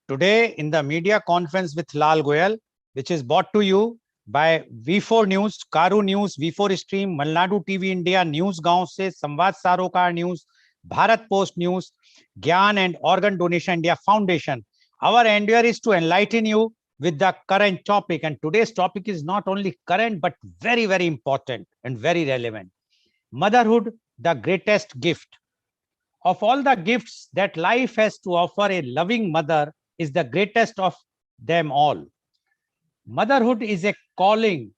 Today in the media conference with Lal Goel, which is brought to you by V4 News, Karu News, V4 Stream, Malnadu TV India, News Gaon se, Samvad Sarokar News, Bharat Post News, Gyan and Organ Donation India Foundation. Our endeavor is to enlighten you with the current topic. And today's topic is not only current, but very, very important and very relevant. Motherhood, the greatest gift. Of all the gifts that life has to offer, a loving mother is the greatest of them all. Motherhood is a calling.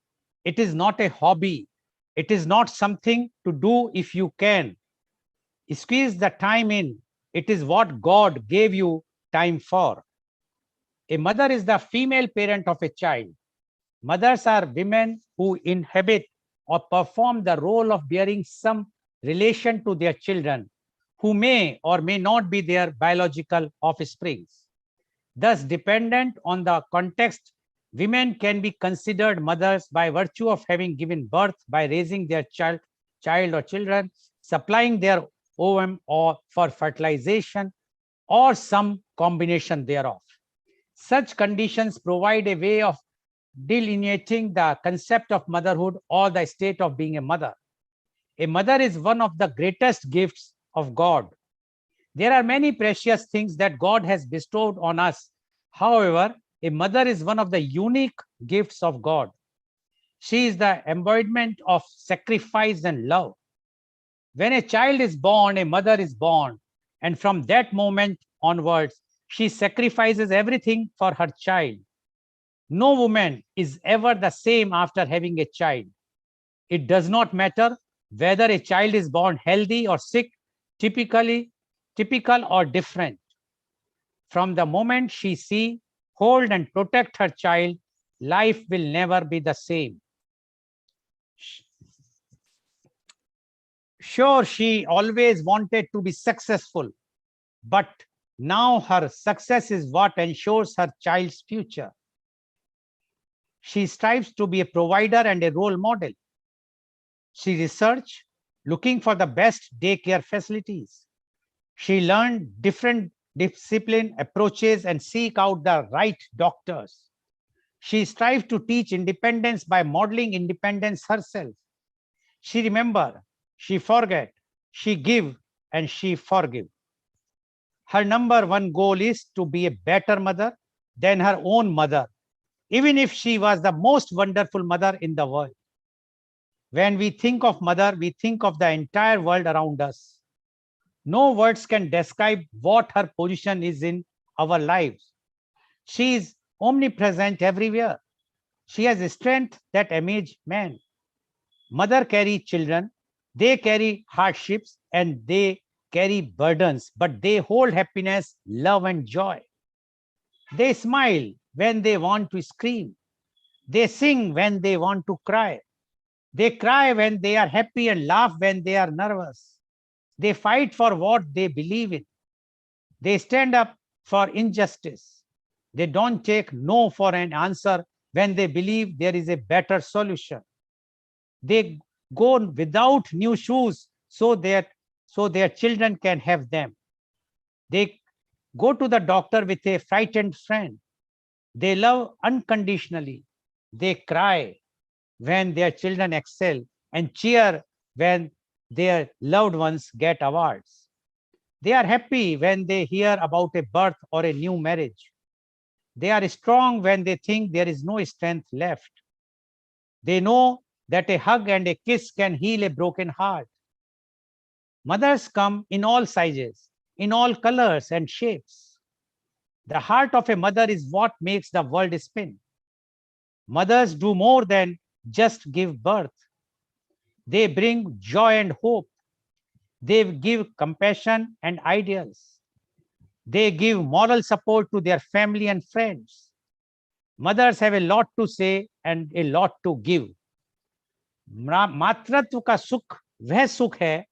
It is not a hobby. It is not something to do if you can. Squeeze the time in. It is what God gave you time for. A mother is the female parent of a child. Mothers are women who inhabit or perform the role of bearing some relation to their children, who may or may not be their biological offsprings. Thus, dependent on the context, women can be considered mothers by virtue of having given birth, by raising their child or children, supplying their ovum or for fertilization, or some combination thereof. Such conditions provide a way of delineating the concept of motherhood or the state of being a mother. A mother is one of the greatest gifts of God. There are many precious things that God has bestowed on us. However, a mother is one of the unique gifts of God. She is the embodiment of sacrifice and love. When a child is born, a mother is born, and from that moment onwards, she sacrifices everything for her child. No woman is ever the same after having a child. It does not matter whether a child is born healthy or sick, typical or different. From the moment she see, hold and protect her child, life will never be the same. Sure, she always wanted to be successful, but now her success is what ensures her child's future. She strives to be a provider and a role model. She researched, looking for the best daycare facilities. She learned different discipline approaches and seek out the right doctors. She strives to teach independence by modeling independence herself. She remember, she forget, she give, and she forgive. Her number one goal is to be a better mother than her own mother, even if she was the most wonderful mother in the world. When we think of mother, we think of the entire world around us. No words can describe what her position is in our lives. She is omnipresent everywhere. She has a strength that amazes man. Mother carry children, they carry hardships and they carry burdens, but they hold happiness, love and joy. They smile when they want to scream. They sing when they want to cry. They cry when they are happy and laugh when they are nervous. They fight for what they believe in. They stand up for injustice. They don't take no for an answer when they believe there is a better solution. They go without new shoes so their children can have them. They go to the doctor with a frightened friend. They love unconditionally. They cry when their children excel and cheer when their loved ones get awards. They are happy when they hear about a birth or a new marriage. They are strong when they think there is no strength left. They know that a hug and a kiss can heal a broken heart. Mothers come in all sizes, in all colors and shapes. The heart of a mother is what makes the world spin. Mothers do more than just give birth. They bring joy and hope. They give compassion and ideals. They give moral support to their family and friends. Mothers have a lot to say and a lot to give. मातृत्व का सुख वह सुख है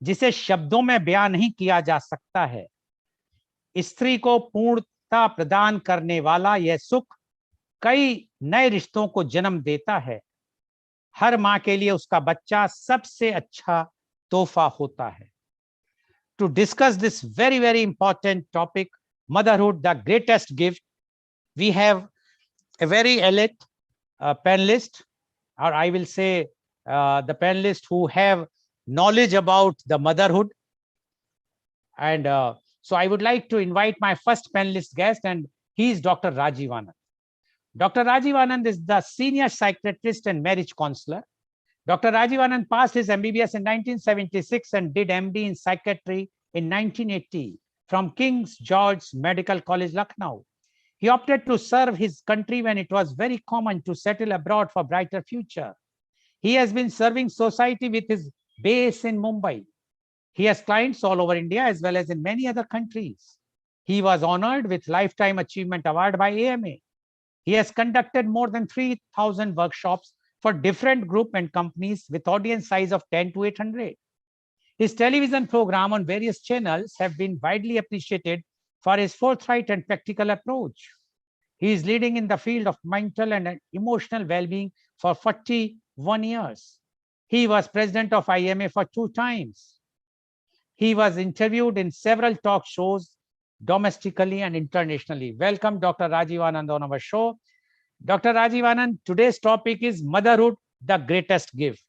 जिसे शब्दों में बयान नहीं किया जा सकता है. स्त्री को पूर्णता प्रदान करने वाला यह सुख कई नए रिश्तों को जन्म देता है. हर मां के लिए उसका बच्चा सबसे अच्छा तोहफा होता है. To discuss this very, very important topic, Motherhood, the Greatest Gift. We have a very elite panelist, or I will say the panelists who have knowledge about the motherhood. And so I would like to invite my first panelist guest, and he is Dr. Rajiv Anand. Dr. Rajiv Anand is the senior psychiatrist and marriage counselor. Dr. Rajiv Anand passed his MBBS in 1976 and did MD in psychiatry in 1980 from King's George Medical College, Lucknow. He opted to serve his country when it was very common to settle abroad for brighter future. He has been serving society with his base in Mumbai. He has clients all over India as well as in many other countries. He was honored with Lifetime Achievement Award by AMA. He has conducted more than 3,000 workshops for different group and companies with audience size of 10 to 800. His television program on various channels have been widely appreciated for his forthright and practical approach. He is leading in the field of mental and emotional well-being for 41 years. He was president of IMA for 2 times. He was interviewed in several talk shows domestically and internationally. Welcome, Dr. Rajiv Anand on our show. Dr. Rajiv Anand, today's topic is Motherhood, the Greatest Gift.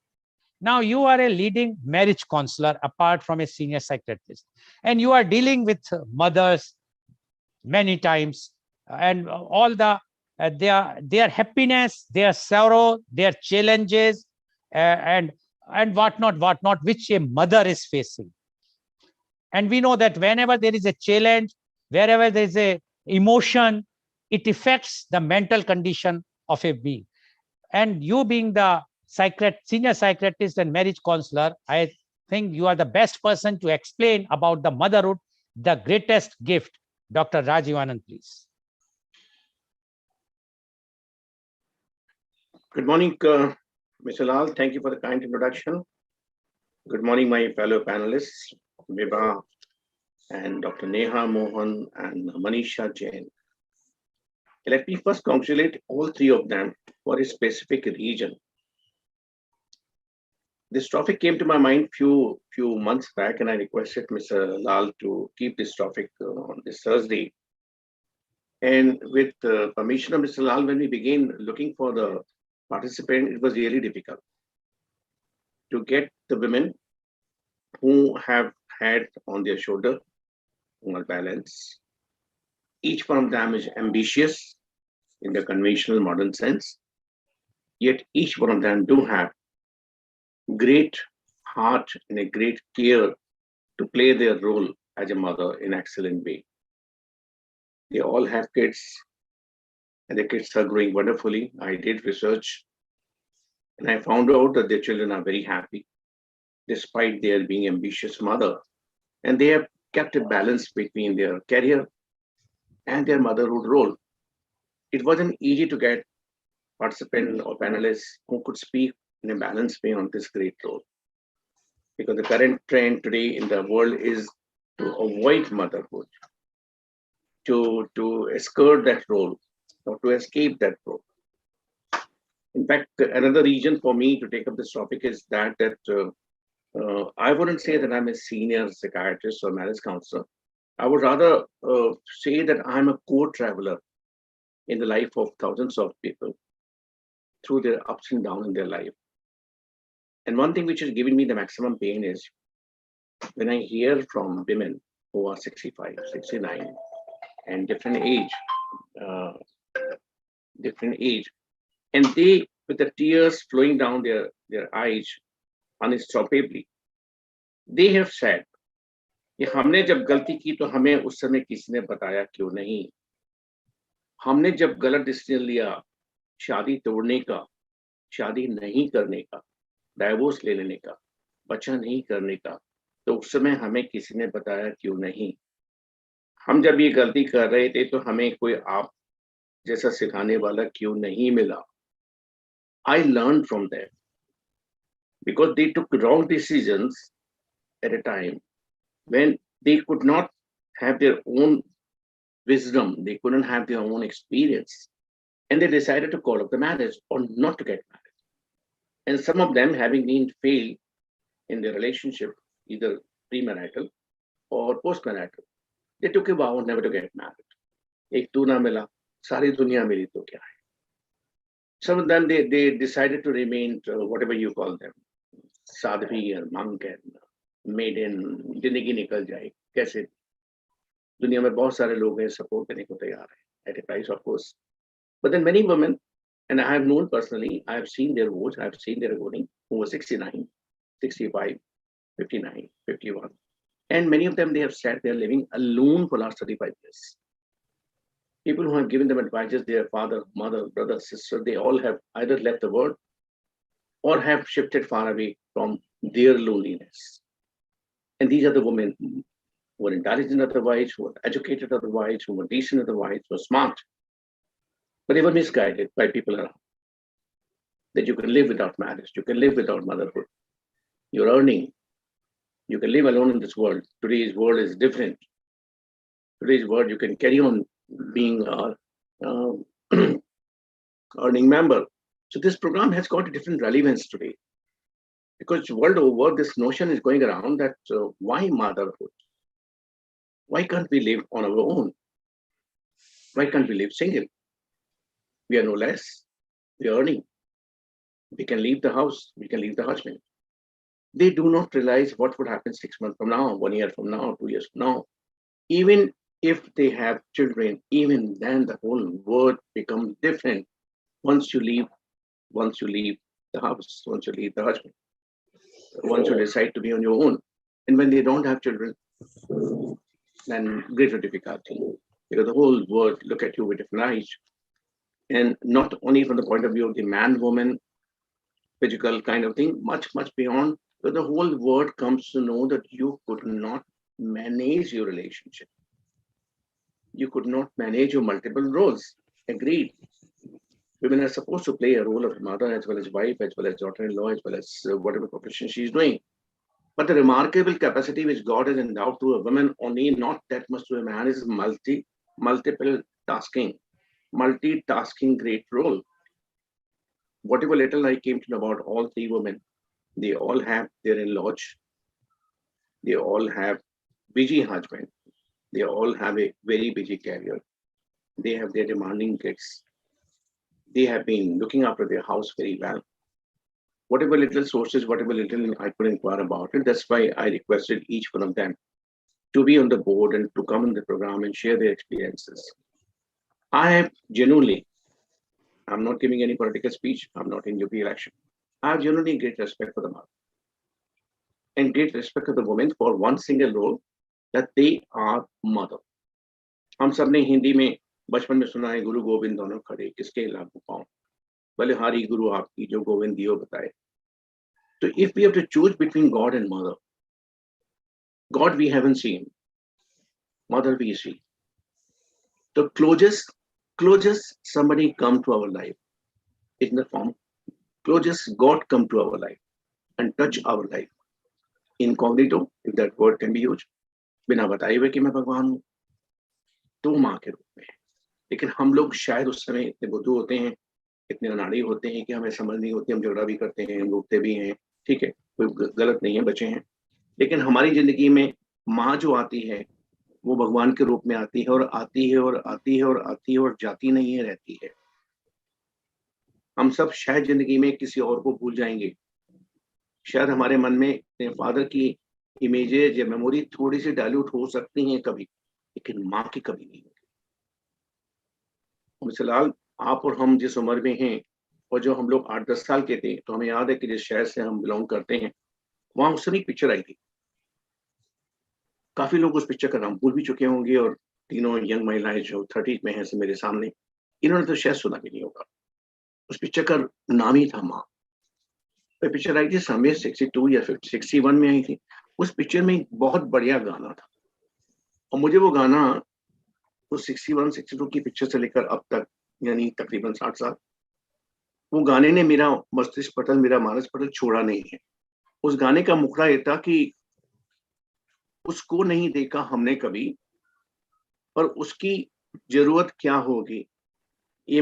Now, you are a leading marriage counselor apart from a senior psychiatrist, and you are dealing with mothers many times, and all the their happiness, their sorrow, their challenges, and whatnot, which a mother is facing. And we know that whenever there is a challenge, wherever there is a emotion, it affects the mental condition of a being. And you being the senior psychiatrist and marriage counselor, I think you are the best person to explain about the motherhood, the greatest gift. Dr. Rajiv Anand, please. Good morning, Mr. Lal. Thank you for the kind introduction. Good morning, my fellow panelists, Vibha and Dr. Neha Mohan and Manisha Jain. Let me first congratulate all 3 of them for a specific region. This topic came to my mind few months back, and I requested Mr. Lal to keep this topic on this Thursday. And with permission of Mr. Lal, when we began looking for the participant, it was really difficult to get the women who have had on their shoulder more balance. Each one of them is ambitious in the conventional modern sense, yet each one of them do have great heart and a great care to play their role as a mother in excellent way. They all have kids, and the kids are growing wonderfully. I did research, and I found out that their children are very happy, despite their being ambitious mother, and they have kept a balance between their career and their motherhood role. It wasn't easy to get participants or panelists who could speak in a balanced way on this great role, because the current trend today in the world is to avoid motherhood, to skirt that role, or to escape that role. In fact, another reason for me to take up this topic is that I wouldn't say that I'm a senior psychiatrist or marriage counselor. I would rather say that I'm a co-traveler in the life of thousands of people through their ups and downs in their life. And one thing which is giving me the maximum pain is when I hear from women who are 65, 69, and different age, and they, with the tears flowing down their eyes unstoppably, they have said, कि हमने जब गलती की तो हमें उस समय किसी ने बताया क्यों नहीं, हमने जब गलत डिसीजन लिया शादी तोड़ने का, शादी नहीं करने का, डाइवोर्स ले लेने का, बच्चा नहीं करने का, तो उस समय हमें किसी ने बताया क्यों नहीं, हम जब ये गलती कर रहे थे तो हमें कोई आप जैसा सिखाने वाला क्यों नहीं मिला. I learned from them because they took wrong decisions at a time when they could not have their own wisdom, they couldn't have their own experience, and they decided to call up the marriage or not to get married. And some of them having been failed in their relationship, either premarital or postmarital, They took a vow never to get married. एक तू ना मिला, सारी दुनिया मिली तो क्या है. Some of them they decided to remain whatever you call them, Sadhvi or monk and maiden. जिंदगी निकल जाए कैसे. दुनिया में बहुत सारे लोग हैं सपोर्ट करने को तैयार है at a price of course. But then many women, and I have known personally, I have seen their votes, I have seen their voting, who were 69, 65, 59, 51. And many of them, they have said they are living alone for last 35 years. People who have given them advices, their father, mother, brother, sister, they all have either left the world or have shifted far away from their loneliness. And these are the women who are intelligent otherwise, who are educated otherwise, who are decent otherwise, who are smart, but they were misguided by people around. That you can live without marriage, you can live without motherhood. You're earning, you can live alone in this world. Today's world is different. Today's world, you can carry on being a earning member. So this program has got a different relevance today, because world over this notion is going around that why motherhood? Why can't we live on our own? Why can't we live single? We are no less. We are earning. We can leave the house. We can leave the husband. They do not realize what would happen 6 months from now, 1 year from now, 2 years from now. Even if they have children, even then the whole world becomes different once you leave the house, once you leave the husband, once you decide to be on your own. And when they don't have children, then greater difficulty, because the whole world look at you with different eyes. And not only from the point of view of the man, woman, physical kind of thing, much beyond, but the whole world comes to know that you could not manage your relationship. You could not manage your multiple roles. Agreed. Women are supposed to play a role of mother as well as wife, as well as daughter-in-law, as well as whatever profession she's doing. But the remarkable capacity which God has endowed to a woman, only not that much to a man, is multiple tasking, multitasking great role. Whatever little I came to know about all three women, they all have their in-laws, they all have busy husband, they all have a very busy career, they have their demanding kids, they have been looking after their house very well. Whatever little sources, whatever little I could inquire about it, that's why I requested each one of them to be on the board and to come in the program and share their experiences. I have genuinely, I'm not giving any political speech, I'm not in UP election. I have genuinely great respect for the mother and great respect for the women for one single role, that they are mother. हम सब ने हिंदी में बचपन में सुना है, गुरु गोविंद दोनों खड़े किसके लागू पाऊं, बलिहारी गुरु आपकी जो गोविंद दियो बताए. So if we have to choose between God and mother, God we haven't seen, mother we see. So closest somebody come to our life in the form, closest God come to our life and touch our life. Incognito, if that word can be used, बिना बताए हुए कि मैं भगवान हूँ, तो माँ के रूप में. लेकिन हम लोग शायद उस समय इतने बुद्धू होते हैं, इतने अनाड़ी होते हैं कि हमें समझ नहीं होती, हम झगड़ा भी करते हैं, हम रोकते भी हैं. ठीक है, कोई गलत नहीं है, बच्चे हैं. लेकिन हमारी जिंदगी में माँ जो आती है, वो भगवान के रूप में आती है और आती है और आती है और आती है और जाती नहीं है, रहती है. हम सब शायद जिंदगी में किसी और को भूल जाएंगे. शायद हमारे मन में फादर की इमेजेस या मेमोरी थोड़ी सी डाइल्यूट हो सकती हैं कभी, लेकिन माँ की कभी नहीं होगी. फिलहाल आप और हम जिस उम्र में हैं, और जो हम लोग 8-10 साल के थे, तो हमें याद है कि जिस शहर से हम बिलोंग करते हैं, वहां उस समय एक पिक्चर आई थी. काफी लोग उस पिक्चर का नाम भूल भी चुके होंगे, और तीनों यंग महिलाएं जो 30 में हैं मेरे सामने, इन्होंने तो शायद सुना भी नहीं होगा. उस पिक्चर का नाम ही था माँ. पिक्चर आई थी समय 62 या 61 में आई थी. उस पिक्चर में एक बहुत बढ़िया गाना था, और मुझे वो गाना उस 61-62 की पिक्चर से लेकर अब तक, यानी तकरीबन 60 साल, वो गाने ने मेरा मस्तिष्क पटल, मेरा मानस पटल छोड़ा नहीं है. उस गाने का मुखड़ा ये था कि उसको नहीं देखा हमने कभी, पर उसकी जरूरत क्या होगी. ये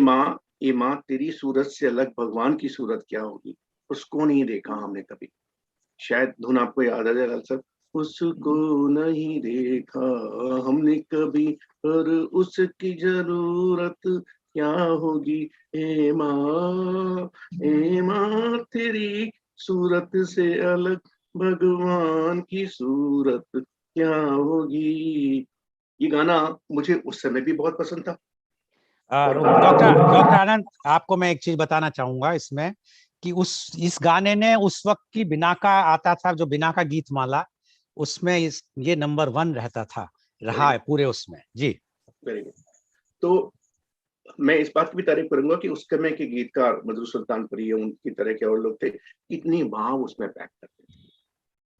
माँ तेरी सूरत से अलग भगवान की सूरत क्या होगी, उसको नहीं देखा हमने कभी. शायद धुन आपको याद आ जाए लाल सर, उसको नहीं देखा हमने कभी, पर उसकी जरूरत क्या होगी। ए माँ तेरी सूरत से अलग भगवान की सूरत क्या होगी। ये गाना मुझे उस समय भी बहुत पसंद था। और डॉक्टर डॉक्टर आनंद, आपको मैं एक चीज बताना चाहूंगा इसमें कि उस इस गाने ने उस वक्त की बिना का आता था, जो बिना का गीत माला, उसमें ये नंबर 1 रहता था, रहा है पूरे उसमें जी। Very good. तो मैं इस बात की भी तारीफ करूंगा कि उस समय के गीतकार मधुर सुल्तानपुरी या उनकी तरह के और लोग थे, इतनी भाव उसमें पैक करते थे।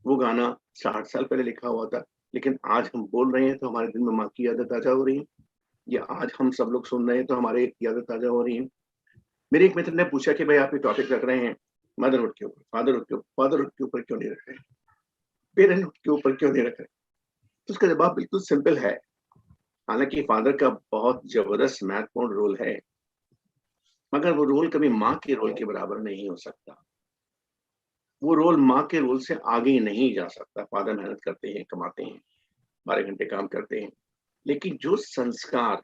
वो गाना 60 साल पहले लिखा हुआ था, लेकिन आज हम बोल रहे हैं तो हमारे दिल में माँ की यादें ताजा हो रही है, या आज हम सब लोग सुन रहे हैं तो हमारे यादें ताजा हो रही हैं। मेरे एक मित्र ने पूछा कि भाई आप ये टॉपिक रख रहे हैं मदरहुड के ऊपर, फादरहुड के ऊपर क्यों नहीं रख रहे, पेरेंटहुड के ऊपर क्यों नहीं रख रहे। तो उसका जवाब बिल्कुल सिंपल है। हालांकि फादर का बहुत जबरदस्त महत्वपूर्ण रोल है, मगर वो रोल कभी माँ के रोल के बराबर नहीं हो सकता। वो रोल माँ के रोल से आगे नहीं जा सकता। फादर मेहनत करते हैं, कमाते हैं, 12 घंटे काम करते हैं, लेकिन जो संस्कार,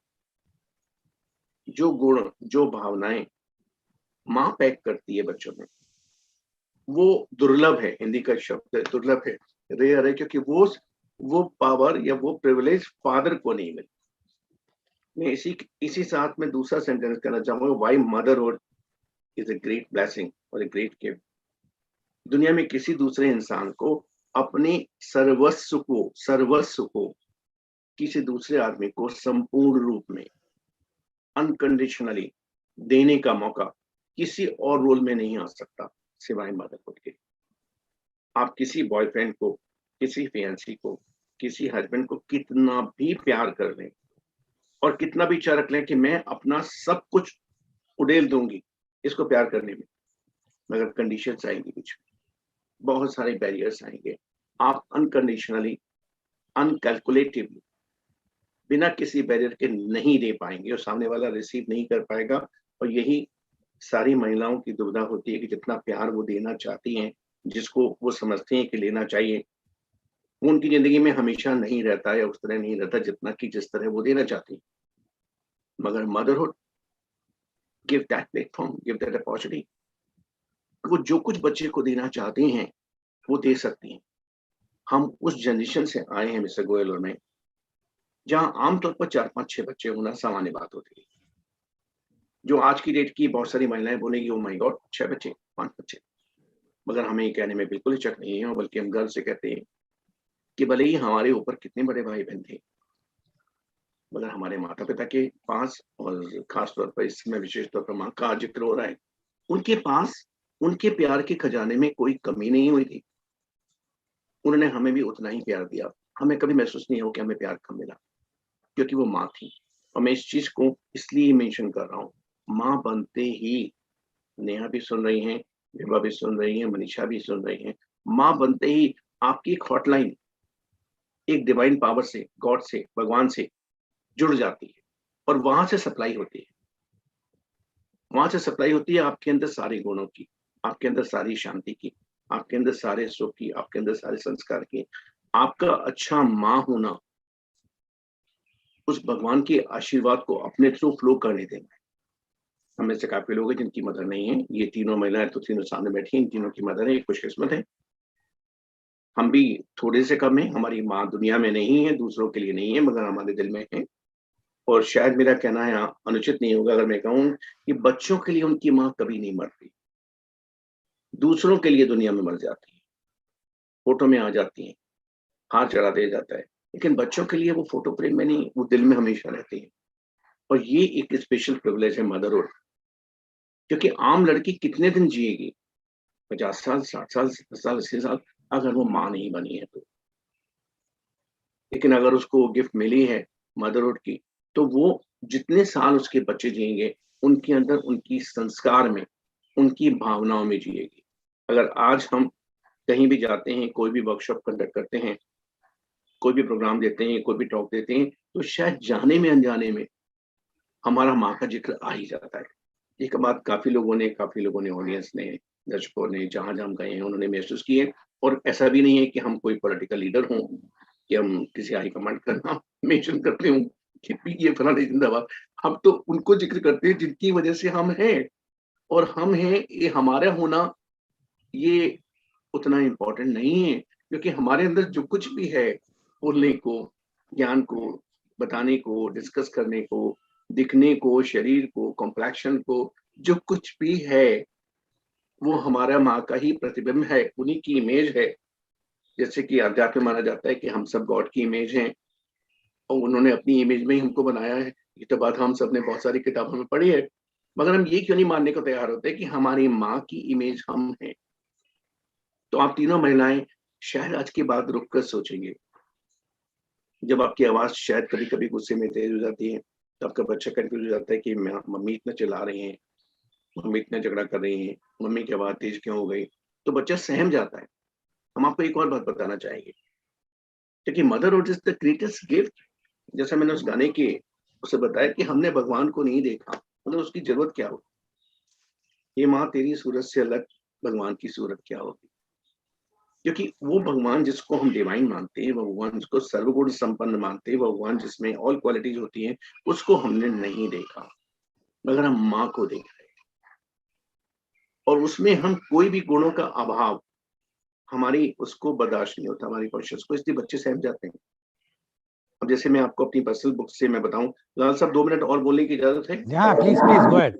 जो गुण, जो भावनाएं माँ पैक करती है बच्चों में, वो दुर्लभ है। हिंदी का शब्द है दुर्लभ है, रेयर है, क्योंकि वो पावर या वो प्रिविलेज फादर को नहीं मिलती। मैं इसी साथ में दूसरा सेंटेंस कहना चाहूंगा, why motherhood is a great blessing और ए ग्रेट गिफ्ट। दुनिया में किसी दूसरे इंसान को अपने सर्वस्व को किसी दूसरे आदमी को संपूर्ण रूप में अनकंडीशनली देने का मौका किसी और रोल में नहीं आ सकता सिवाय मदरहुड के। आप किसी बॉयफ्रेंड को, किसी फियांसी को, किसी हस्बैंड को कितना भी प्यार कर लें और कितना भी इच्छा रख लें कि मैं अपना सब कुछ उड़ेल दूंगी इसको प्यार करने में, मगर कंडीशंस आएंगी, कुछ बहुत सारे बैरियर्स आएंगे। आप अनकंडीशनली, अनकैलकुलेटिवली, बिना किसी बैरियर के नहीं दे पाएंगे और सामने वाला रिसीव नहीं कर पाएगा। और यही सारी महिलाओं की दुविधा होती है कि जितना प्यार वो देना चाहती हैं, जिसको वो समझती हैं कि लेना चाहिए, वो उनकी जिंदगी में हमेशा नहीं रहता या उस तरह नहीं रहता जितना कि जिस तरह वो देना चाहती है। मगर motherhood give that platform, give that opportunity. वो जो कुछ बच्चे को देना चाहते हैं वो दे सकती हैं। हम उस जनरेशन से आए हैं मिस्टर गोयल और मैं, जहां आमतौर पर 4, 5, 6 बच्चे होना सामान्य बात होती है। जो आज की डेट की बहुत सारी महिलाएं बोलेगी, ओ माय गॉड, 6 बच्चे, 5 बच्चे। मगर हमें ये कहने में बिल्कुल हिचक नहीं है, बल्कि हम गर्व से कहते हैं कि भले ही हमारे ऊपर कितने बड़े भाई बहन थे, मगर हमारे माता पिता के पास, और खास तौर पर इस समय विशेष तौर पर माँ का जिक्र हो रहा है, उनके पास उनके प्यार के खजाने में कोई कमी नहीं हुई थी। उन्होंने हमें भी उतना ही प्यार दिया। हमें कभी महसूस नहीं हो कि हमें प्यार कम मिला, क्योंकि वो माँ थी। और मैं इस चीज को इसलिए मेंशन कर रहा हूँ, माँ बनते ही, नेहा भी सुन रही हैं, विभा भी सुन रही है, मनीषा भी सुन रही है, माँ बनते ही आपकी एक हॉटलाइन एक डिवाइन पावर से, गॉड से, भगवान से जुड़ जाती है और वहां से सप्लाई होती है। वहां से सप्लाई होती है आपके अंदर सारे गुणों की, आपके अंदर सारी शांति की, आपके अंदर सारे सुख की, आपके अंदर सारे संस्कार की। आपका अच्छा माँ होना उस भगवान के आशीर्वाद को अपने थ्रू फ्लो करने देना है। हमें से काफी लोग हैं जिनकी मदर नहीं है। ये तीनों महिलाएं तो तीनों सामने बैठी हैं, इन तीनों की मदर है, खुशकिस्मत है। हम भी थोड़े से कम है, हमारी माँ दुनिया में नहीं है, दूसरों के लिए नहीं है, मगर हमारे दिल में है। और शायद मेरा कहना यहाँ अनुचित नहीं होगा अगर मैं कहूँ कि बच्चों के लिए उनकी माँ कभी नहीं मरती, दूसरों के लिए दुनिया में मर जाती है, फोटो में आ जाती है, हाथ चढ़ा दिया जाता है, लेकिन बच्चों के लिए वो फोटो फ्रेम में नहीं, वो दिल में हमेशा रहती है। और ये एक स्पेशल प्रिविलेज है मदरहुड, क्योंकि आम लड़की कितने दिन जिएगी, 50 साल, 60 साल, 70 साल, 80 साल, अगर वो माँ नहीं बनी है तो। लेकिन अगर उसको गिफ्ट मिली है मदरहुड की, तो वो जितने साल उसके बच्चे जिएंगे, उनके अंदर, उनकी संस्कार में, उनकी भावनाओं में जिएगी। अगर आज हम कहीं भी जाते हैं, कोई भी वर्कशॉप कंडक्ट करते हैं, कोई भी प्रोग्राम देते हैं, कोई भी टॉक देते हैं, तो शायद जाने में अनजाने में हमारा माँ का जिक्र आ ही जाता है। एक बात काफी लोगों ने ऑडियंस ने, दर्शकों ने, जहां जहां गए हैं, उन्होंने महसूस की है और ऐसा भी नहीं है कि हम कोई पॉलिटिकल लीडर हों कि हम किसी हाई कमांड का नाम मेंशन करते हों कि ये फलाना जिंदाबाद। हम तो उनको जिक्र करते हैं जिनकी वजह से हम हैं, और हम हैं, ये हमारा होना ये उतना इम्पोर्टेंट नहीं है, क्योंकि हमारे अंदर जो कुछ भी है बोलने को, ज्ञान को बताने को, डिस्कस करने को, दिखने को, शरीर को, कॉम्प्लेक्शन को, जो कुछ भी है वो हमारा माँ का ही प्रतिबिंब है, उन्हीं की इमेज है। जैसे कि अध्यात्म में माना जाता है कि हम सब गॉड की इमेज हैं और उन्होंने अपनी इमेज में ही हमको बनाया है। ये तो बात हम सब ने बहुत सारी किताबों में पढ़ी है, मगर हम ये क्यों नहीं मानने को तैयार होते कि हमारी माँ की इमेज हम हैं। तो आप तीनों महिलाएं शायद आज की बात रुक कर सोचेंगे। जब आपकी आवाज शायद कभी कभी गुस्से में तेज हो जाती है, तो आपका बच्चा कंफ्यूज हो जाता है कि मम्मी इतना चिल्ला रही हैं, मम्मी इतना झगड़ा कर रही हैं, मम्मी की आवाज तेज क्यों हो गई। तो बच्चा सहम जाता है। हम आपको एक और बात बताना चाहेंगे, क्योंकि motherhood is the greatest gift. जैसा मैंने उस गाने के उसे बताया कि हमने भगवान को नहीं देखा, मतलब उसकी जरूरत क्या होगी। ये माँ तेरी सूरत से अलग भगवान की सूरत क्या होगी, क्योंकि वो भगवान जिसको हम डिवाइन मानते हैं, वो भगवान जिसको सर्वगुण संपन्न मानते हैं, वो भगवान जिसमें ऑल क्वालिटीज होती हैं, उसको हमने नहीं देखा, मगर हम माँ को देख रहे हैं। और उसमें हम कोई भी गुणों का अभाव हमारी उसको बर्दाश्त नहीं होता, हमारी कॉन्शियस को, इसलिए बच्चे सहम जाते हैं। अब जैसे मैं आपको अपनी पर्सनल बुक से मैं बताऊं, लाल साहब 2 मिनट और बोलने की इजाजत है? हाँ प्लीज प्लीज गो अहेड।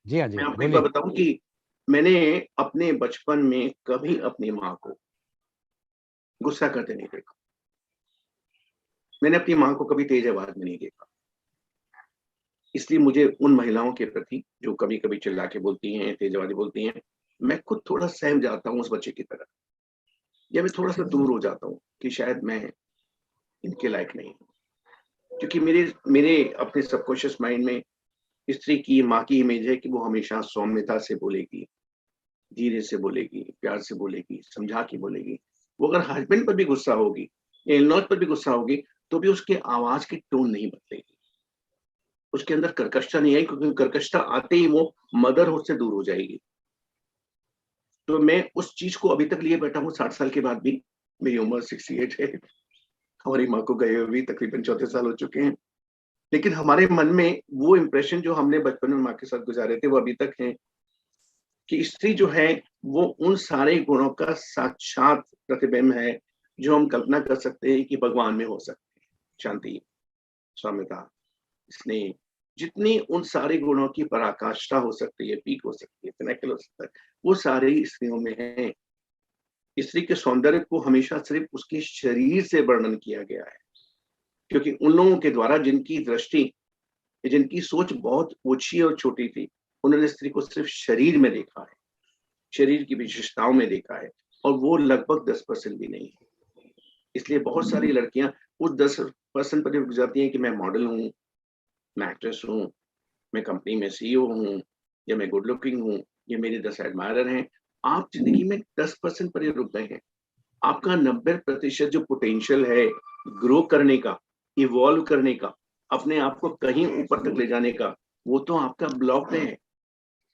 जी हाँ, जी मैं आपको एक बार बोलिए। बताऊं कि मैंने अपने बचपन में कभी अपनी माँ को गुस्सा करते नहीं देखा। मैंने अपनी माँ को कभी तेज आवाज में नहीं देखा। इसलिए मुझे उन महिलाओं के प्रति जो कभी कभी चिल्ला के बोलती हैं, तेज आवाज बोलती हैं, मैं खुद थोड़ा सहम जाता हूँ उस बच्चे की तरह, या मैं थोड़ा सा दूर हो जाता हूँ कि शायद मैं इनके लायक नहीं हूँ। क्योंकि मेरे मेरे अपने सबकॉन्शियस माइंड में स्त्री की, माँ की इमेज है कि वो हमेशा सौम्यता से बोलेगी, धीरे से बोलेगी, प्यार से बोलेगी, समझा के बोलेगी। वो अगर हस्बैंड पर भी गुस्सा होगी या इन-लॉज पर भी गुस्सा होगी, तो भी उसके आवाज की टोन नहीं बदलेगी, उसके अंदर कर्कशता नहीं आएगी, क्योंकि कर्कशता आते ही वो मदरहुड से दूर हो जाएगी। तो मैं उस चीज को अभी तक लिए बैठा हूँ 60 साल के बाद भी। मेरी उम्र 68 है, हमारी माँ को गए हुए भी तकरीबन 34 साल हो चुके हैं, लेकिन हमारे मन में वो इम्प्रेशन जो हमने बचपन में माँ के साथ गुजारे थे वो अभी तक है, कि स्त्री जो है वो उन सारे गुणों का साक्षात प्रतिबिंब है जो हम कल्पना कर सकते हैं कि भगवान में हो सकते हैं। शांति, सौम्यता, स्नेह, जितनी उन सारे गुणों की पराकाष्ठा हो सकती है, पीक हो सकती है, पिनाकल हो सकता है, वो सारे स्त्रियों में है। स्त्री के सौंदर्य को हमेशा सिर्फ उसके शरीर से वर्णन किया गया है, क्योंकि उन लोगों के द्वारा जिनकी दृष्टि, जिनकी सोच बहुत ऊंची और छोटी थी, उन्होंने स्त्री को सिर्फ शरीर में देखा है, शरीर की विशेषताओं में देखा है, और वो लगभग 10% भी नहीं है। इसलिए बहुत सारी लड़कियां उस 10% पर रुक जाती हैं कि मैं मॉडल हूँ, मैं एक्ट्रेस हूँ, मैं कंपनी में सीईओ हूँ, या मैं गुड लुकिंग हूँ, या मेरे 10 एडमायरर हैं। आप जिंदगी में 10% पर ही रुक गए हैं। आपका 90% जो पोटेंशियल है ग्रो करने का, इवॉल्व करने का, अपने आप को कहीं ऊपर तक ले जाने का, वो तो आपका ब्लॉक है।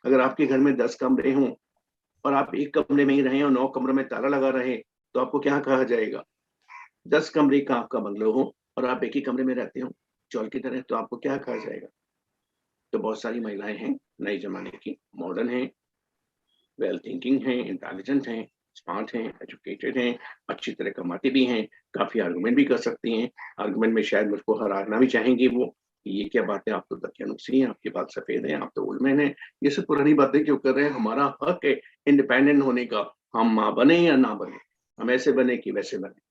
अगर आपके घर में 10 कमरे हों और आप एक कमरे में ही रहें और 9 कमरों में ताला लगा रहे, तो आपको क्या कहा जाएगा? 10 कमरे का आपका बंगलो हो और आप एक ही कमरे में रहते हो चौल की तरह, तो आपको क्या कहा जाएगा? तो बहुत सारी महिलाएं हैं नए जमाने की, मॉडर्न हैं, वेल थिंकिंग हैं, इंटेलिजेंट हैं, स्मार्ट हैं, एजुकेटेड हैं, अच्छी तरह कमाती भी हैं, काफी आर्गुमेंट भी कर सकती हैं। आर्गुमेंट में शायद मुझको हराना भी चाहेंगी वो, कि ये क्या बात है, आप तो दकियानुसी हैं, आपके बाल सफेद हैं, आप तो ओल्ड मैन हैं। ये सब पुरानी बातें क्यों कर रहे हैं? हमारा हक है इंडिपेंडेंट होने का। हम माँ बने या ना बने, हम ऐसे बने कि वैसे बने।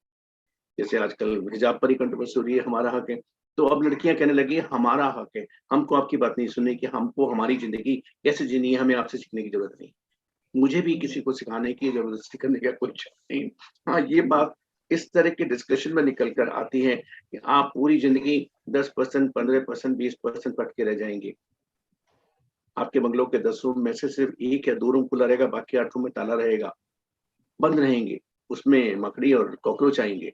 जैसे आजकल हिजाब पर ही कंट्रोवर्सी हो रही है, हमारा हक है। तो अब लड़कियां कहने लगी हमारा हक है, हमको आपकी बात नहीं सुननी, कि हमको हमारी जिंदगी कैसे जीनी है हमें आपसे सीखने की जरूरत नहीं। मुझे भी किसी को सिखाने की, जबरदस्ती करने का कोई चाह नहीं। हाँ, ये बात इस तरह के डिस्कशन में निकल कर आती है कि आप पूरी जिंदगी 10%, 15%, 20% पटके रह जाएंगे। आपके बंगलों के 10 रूम में से सिर्फ 1 या 2 रूम खुला रहेगा, बाकी 8 रूम में ताला रहेगा, बंद रहेंगे, उसमें मकड़ी और कॉकरोच आएंगे।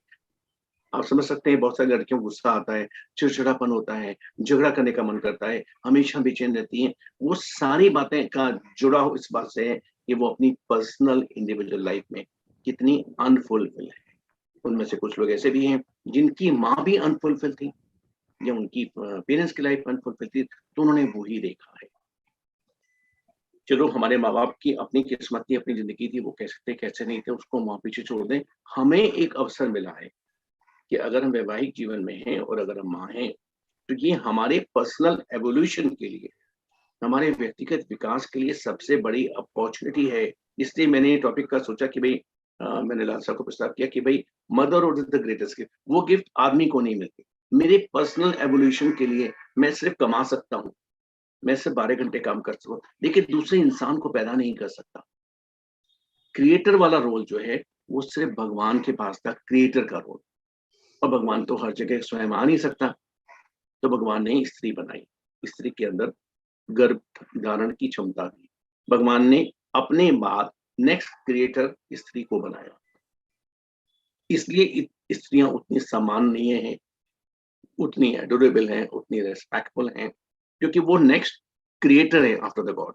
आप समझ सकते हैं बहुत सारी लड़कियों को गुस्सा आता है, चिड़चिड़ापन होता है, झगड़ा करने का मन करता है, हमेशा बेचैन रहती हैं। वो सारी बातें का जुड़ा हो इस बात से है कि वो अपनी पर्सनल इंडिविजुअल लाइफ में कितनी अनफुलफिल है। उनमें से कुछ लोग ऐसे भी हैं जिनकी माँ भी अनफुलफिल थी, या उनकी पेरेंट्स की लाइफ अनफुलफिल थी, तो उन्होंने वो ही देखा है। चलो हमारे माँ बाप की अपनी किस्मत थी, अपनी जिंदगी थी, वो कैसे थे कैसे नहीं थे उसको वहां पीछे छोड़ दें। हमें एक अवसर मिला है कि अगर हम वैवाहिक जीवन में हैं और अगर हम माँ हैं, तो ये हमारे पर्सनल एवोल्यूशन के लिए, हमारे व्यक्तिगत विकास के लिए सबसे बड़ी अपॉर्चुनिटी है। इसलिए मैंने ये टॉपिक का सोचा कि भाई मैंने लाल साहब को प्रस्ताव किया कि भाई motherhood is the greatest gift. वो गिफ्ट आदमी को नहीं मिलती। मेरे पर्सनल एवोल्यूशन के लिए मैं सिर्फ कमा सकता हूँ, मैं सिर्फ 12 घंटे काम कर सकता हूँ, लेकिन दूसरे इंसान को पैदा नहीं कर सकता। क्रिएटर वाला रोल जो है वो सिर्फ भगवान के पास था, क्रिएटर का रोल। और भगवान तो हर जगह स्वयं आ नहीं सकता, तो भगवान ने स्त्री बनाई। स्त्री के अंदर गर्भ धारण की क्षमता थी। भगवान ने अपने बाद नेक्स्ट क्रिएटर स्त्री को बनाया। इसलिए स्त्रियां उतनी सम्माननीय हैं, उतनी एडोरेबल हैं, उतनी रेस्पेक्टफुल हैं, क्योंकि वो नेक्स्ट क्रिएटर है आफ्टर द गॉड।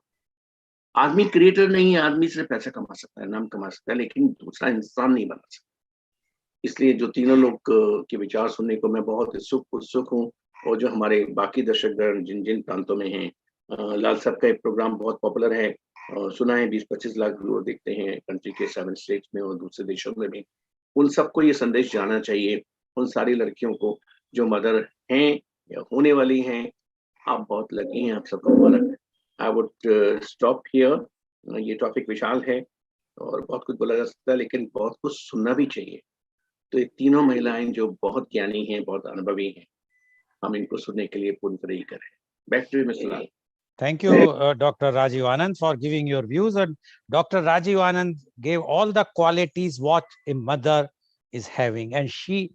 आदमी क्रिएटर नहीं है, आदमी सिर्फ पैसा कमा सकता है, नाम कमा सकता है, लेकिन दूसरा इंसान नहीं बना सकता। इसलिए जो तीनों लोग के विचार सुनने को मैं बहुत उत्सुक हूँ। और जो हमारे बाकी दर्शकगण जिन जिन प्रांतों में हैं, लाल साहब का एक प्रोग्राम बहुत पॉपुलर है, सुना है 20-25 लाख लोग देखते हैं कंट्री के 7 स्टेट्स में और दूसरे देशों में भी। उन सबको ये संदेश जाना चाहिए, उन सारी लड़कियों को जो मदर हैं या होने वाली हैं। आप बहुत लकी हैं, आप सबको मुबारक। I would stop here. ये टॉपिक विशाल है और बहुत कुछ बोला जा सकता है, लेकिन बहुत कुछ सुनना भी चाहिए। तो ये तीनों महिलाएं जो बहुत ज्ञानी हैं, बहुत अनुभवी हैं, हम इनको सुनने के लिए पूरी तरह ही करें। Back to you mister Lal. Thank you, Dr. Rajiv Anand, for giving your views. And Dr. Rajiv Anand gave all the qualities what a mother is having. And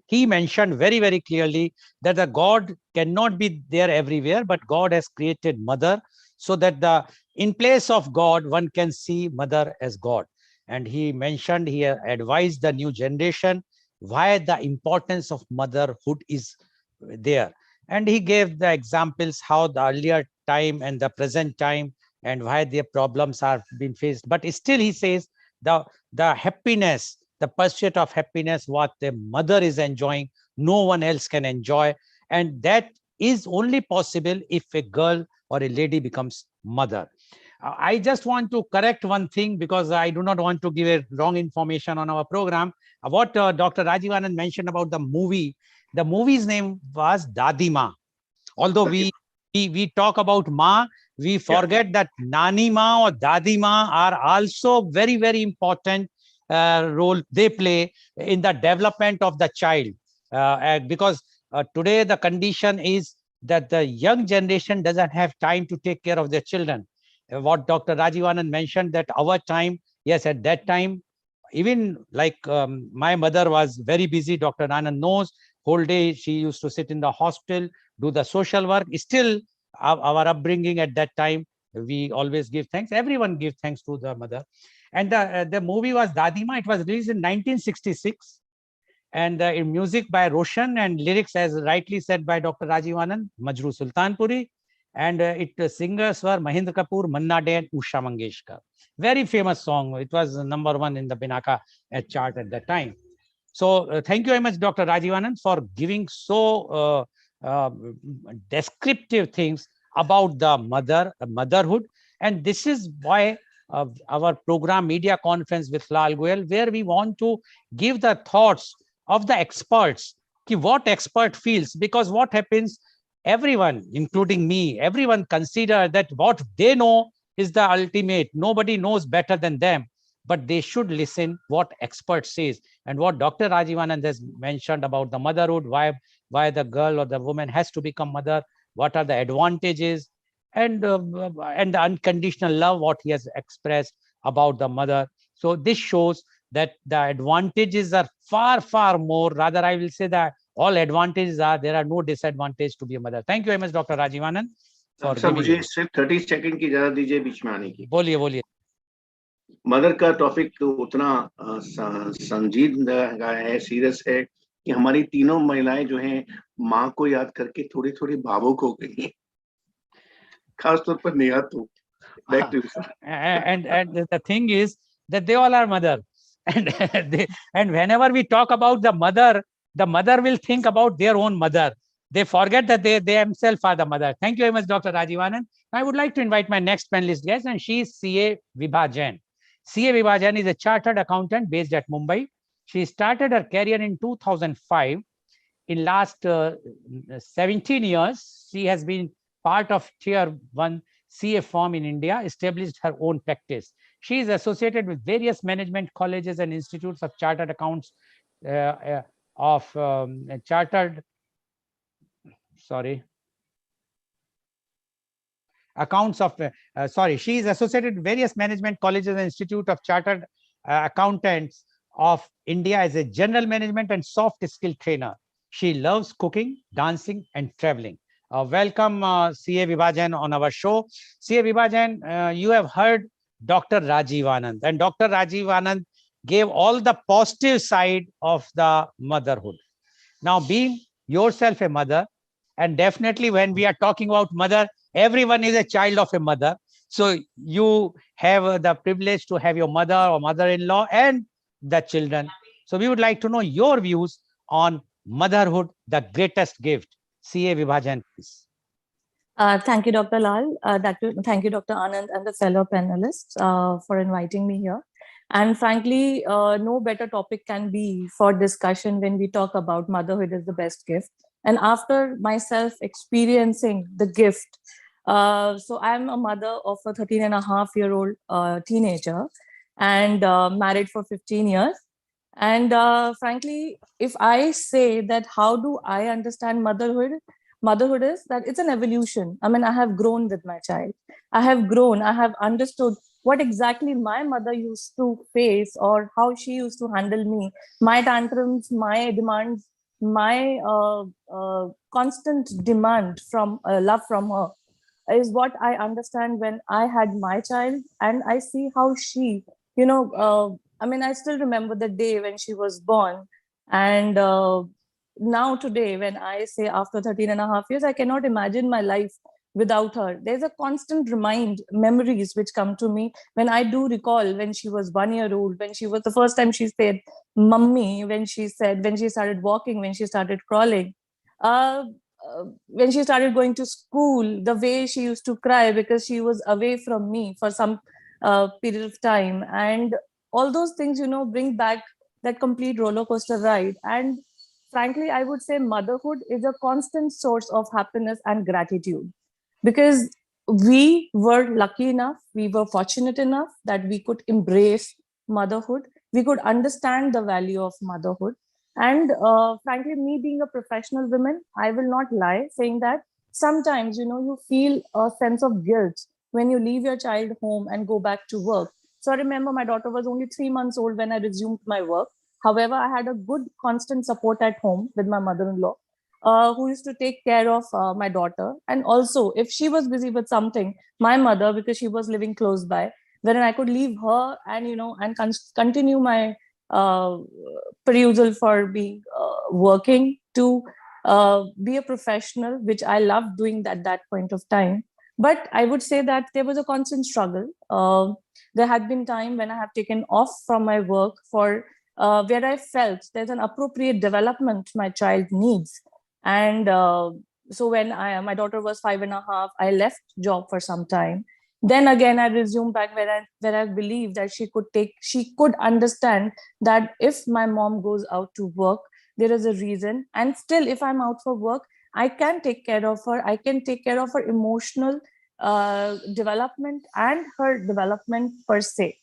he mentioned very, very clearly that the God cannot be there everywhere, but God has created mother so that in place of God, one can see mother as God. And he mentioned, he advised the new generation why the importance of motherhood is there. And he gave the examples how the earlier time and the present time and why their problems are being faced. But still he says the happiness, the pursuit of happiness, what the mother is enjoying, no one else can enjoy. And that is only possible if a girl or a lady becomes mother. I just want to correct one thing because I do not want to give a wrong information on our program. What Dr. Rajiv Anand mentioned about the movie's name was Dadima. Although we talk about Ma, we forget that Nani Ma or Dadi Ma are also very, very important role they play in the development of the child. Because today the condition is that the young generation doesn't have time to take care of their children. What Dr. Rajiv Anand mentioned that our time, yes, at that time, even like my mother was very busy, Dr. Anand knows, whole day she used to sit in the hospital, do the social work. Still, our upbringing at that time, we always give thanks. Everyone gives thanks to the mother. And the movie was Dadima. It was released in 1966. And in music by Roshan and lyrics, as rightly said by Dr. Rajiv Anand, Majru Sultanpuri. And singers were Mahendra Kapoor, Manna Dey, and Usha Mangeshkar. Very famous song. It was #1 in the Binaka chart at that time. So thank you very much, Dr. Rajiv Anand, for giving so descriptive things about the motherhood. And this is why our program Media Conference with Lal Goel, where we want to give the thoughts of the experts, what expert feels, because what happens, everyone, including me, everyone consider that what they know is the ultimate. Nobody knows better than them, but they should listen what expert says. And what Dr. Rajiv Anand has mentioned about the motherhood, why the girl or the woman has to become mother, what are the advantages, and the unconditional love, what he has expressed about the mother. So this shows that the advantages are far, far more. Rather, I will say that all advantages are, there are no disadvantage to be a mother. Thank you very much, Dr. Rajiv Anand. Sir मुझे सिर्फ 30 second की इजाजत दीजिए बीच में आने की। बोलिए। Mother का टॉपिक तो उतना संजीदा है, सीरियस है कि हमारी तीनों महिलाएं जो हैं माँ को याद करके थोड़ी थोड़ी भावुक हो गई हैं, खासतौर पर नेहा तो। Back to you, sir. And the thing is that they all are mother. And and whenever we talk about the mother will think about their own mother. They forget that they themselves are the mother. Thank you very much, Dr. Rajivanand. I would like to invite my next panelist guest, and she is CA Vibha Jain. CA Vibha Jain is a chartered accountant based at Mumbai. She started her career in 2005. In last 17 years, she has been part of Tier 1 CA firm in India, established her own practice. She is associated with various management colleges and institutes of chartered accounts of chartered, sorry, accounts of, she is associated with various management colleges and institute of chartered accountants of India as a general management and soft skill trainer. She loves cooking, dancing, and traveling. Welcome, CA Vibha Jain on our show. CA Vibha Jain, you have heard Dr. Rajiv Anand, and Dr. Rajiv Anand gave all the positive side of the motherhood. Now, being yourself a mother, and definitely when we are talking about mother, everyone is a child of a mother. So you have the privilege to have your mother or mother-in-law and the children. So we would like to know your views on motherhood, the greatest gift. CA Vibha Jain, please. Thank you, Dr. Lal. Thank you, Dr. Anand, and the fellow panelists for inviting me here. And frankly, no better topic can be for discussion when we talk about motherhood is the best gift. And after myself experiencing the gift, so I'm a mother of a 13-and-a-half-year-old teenager and married for 15 years. And frankly, if I say that how do I understand motherhood is that it's an evolution. I mean, I have grown with my child. I have understood what exactly my mother used to face or how she used to handle me, my tantrums, my demands, my constant demand from love from her is what I understand when I had my child. And I see how she, I mean, I still remember the day when she was born. And now today, when I say after 13-and-a-half years, I cannot imagine my life without her. There's a constant memories which come to me when I do recall when she was 1 year old, when she was the first time she said, "Mummy," when she started walking, when she started crawling. When she started going to school, the way she used to cry because she was away from me for some period of time. And all those things, bring back that complete roller coaster ride. And frankly, I would say motherhood is a constant source of happiness and gratitude because we were lucky enough, we were fortunate enough that we could embrace motherhood. We could understand the value of motherhood. And frankly, me being a professional woman, I will not lie saying that sometimes, you feel a sense of guilt when you leave your child home and go back to work. So I remember my daughter was only 3 months old when I resumed my work. However, I had a good constant support at home with my mother-in-law, who used to take care of my daughter. And also, if she was busy with something, my mother, because she was living close by, wherein I could leave her and, and continue my uh, perusal for being working to be a professional, which I loved doing at that point of time. But I would say that there was a constant struggle. There had been time when I have taken off from my work for where I felt there's an appropriate development my child needs. And so when my daughter was 5.5, I left job for some time. Then again, I resumed back where I believed that she could understand that if my mom goes out to work, there is a reason. And still, if I'm out for work, I can take care of her. I can take care of her emotional development and her development per se.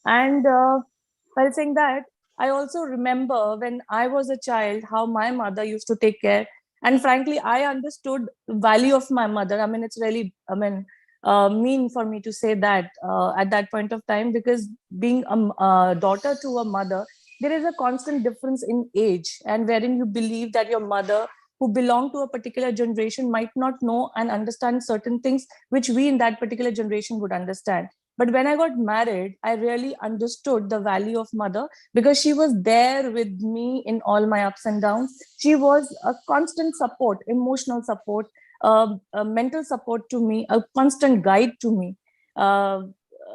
And while saying that, I also remember when I was a child, how my mother used to take care. And frankly, I understood the value of my mother. I mean, it's really, mean for me to say that at that point of time, because being a daughter to a mother, there is a constant difference in age, and wherein you believe that your mother, who belong to a particular generation, might not know and understand certain things which we in that particular generation would understand. But when I got married, I really understood the value of mother because she was there with me in all my ups and downs. She was a constant support, emotional support, a mental support to me, a constant guide to me. Uh,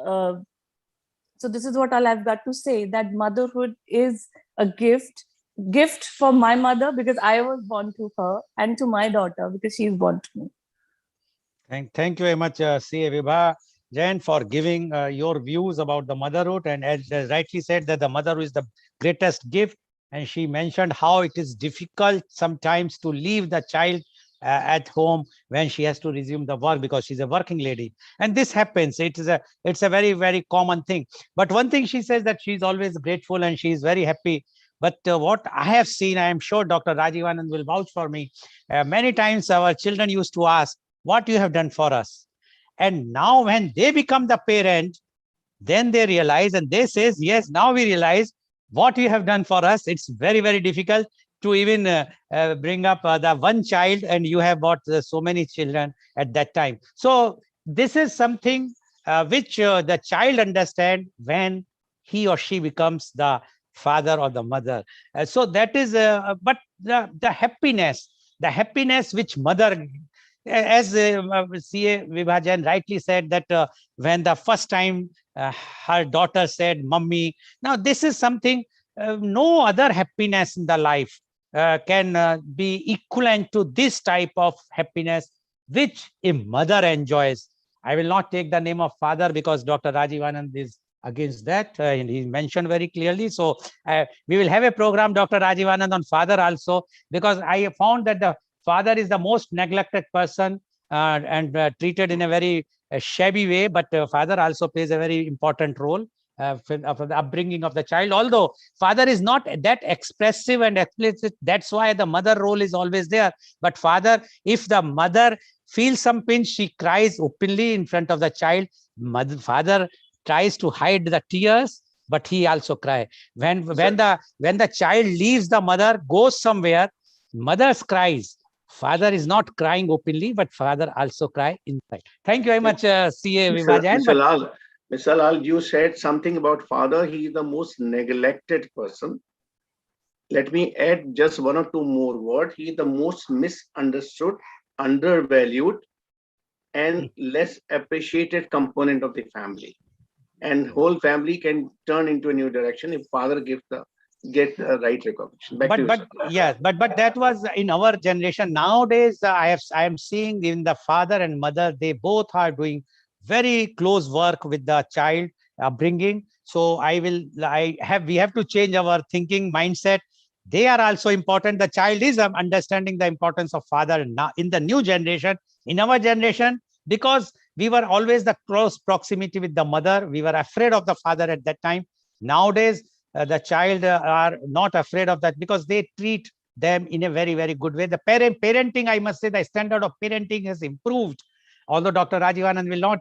uh, So this is what all I've got to say, that motherhood is a gift for my mother because I was born to her, and to my daughter because she's born to me. Thank you very much, C.A. Vibha Jain, for giving your views about the motherhood. And as rightly said, that the mother is the greatest gift. And she mentioned how it is difficult sometimes to leave the child at home when she has to resume the work because she's a working lady. And this happens. It's a very, very common thing. But one thing she says that she's always grateful and she's very happy. But what I have seen, I am sure Dr. Rajiv Anand will vouch for me. Many times our children used to ask, what you have done for us. And now when they become the parent, then they realize and they says, yes, now we realize what you have done for us. It's very, very difficult to even bring up the one child, and you have got so many children at that time. So this is something which the child understand when he or she becomes the father or the mother. So that is, but the happiness which mother, as CA Vibha Jain rightly said, that when the first time her daughter said, "Mummy," now this is something no other happiness in the life can be equivalent to this type of happiness which a mother enjoys. I will not take the name of father because Dr. Rajiv Anand is against that, and he mentioned very clearly. So we will have a program, Dr. Rajiv Anand, on father also, because I found that the father is the most neglected person and treated in a very shabby way, but father also plays a very important role for the upbringing of the child. Although father is not that expressive and explicit, that's why the mother role is always there. But father, if the mother feels some pinch, she cries openly in front of the child. Father tries to hide the tears, but he also cries. When the child leaves the mother, goes somewhere, mother's cries. Father is not crying openly, but father also cry inside. Thank you very much, CA Vibha Jain. Mr. Lal, you said something about father. He is the most neglected person. Let me add just one or two more words. He is the most misunderstood, undervalued, and less appreciated component of the family. And whole family can turn into a new direction if father get the right recognition. But that was in our generation. Nowadays, I am seeing in the father and mother, they both are doing very close work with the child upbringing. So we have to change our thinking mindset. They are also important. The child is understanding the importance of father now in the new generation. In our generation, because we were always the close proximity with the mother, we were afraid of the father at that time. Nowadays, the child are not afraid of that because they treat them in a very, very good way. The parenting, I must say, the standard of parenting has improved. Although Dr. Rajiv Anand will not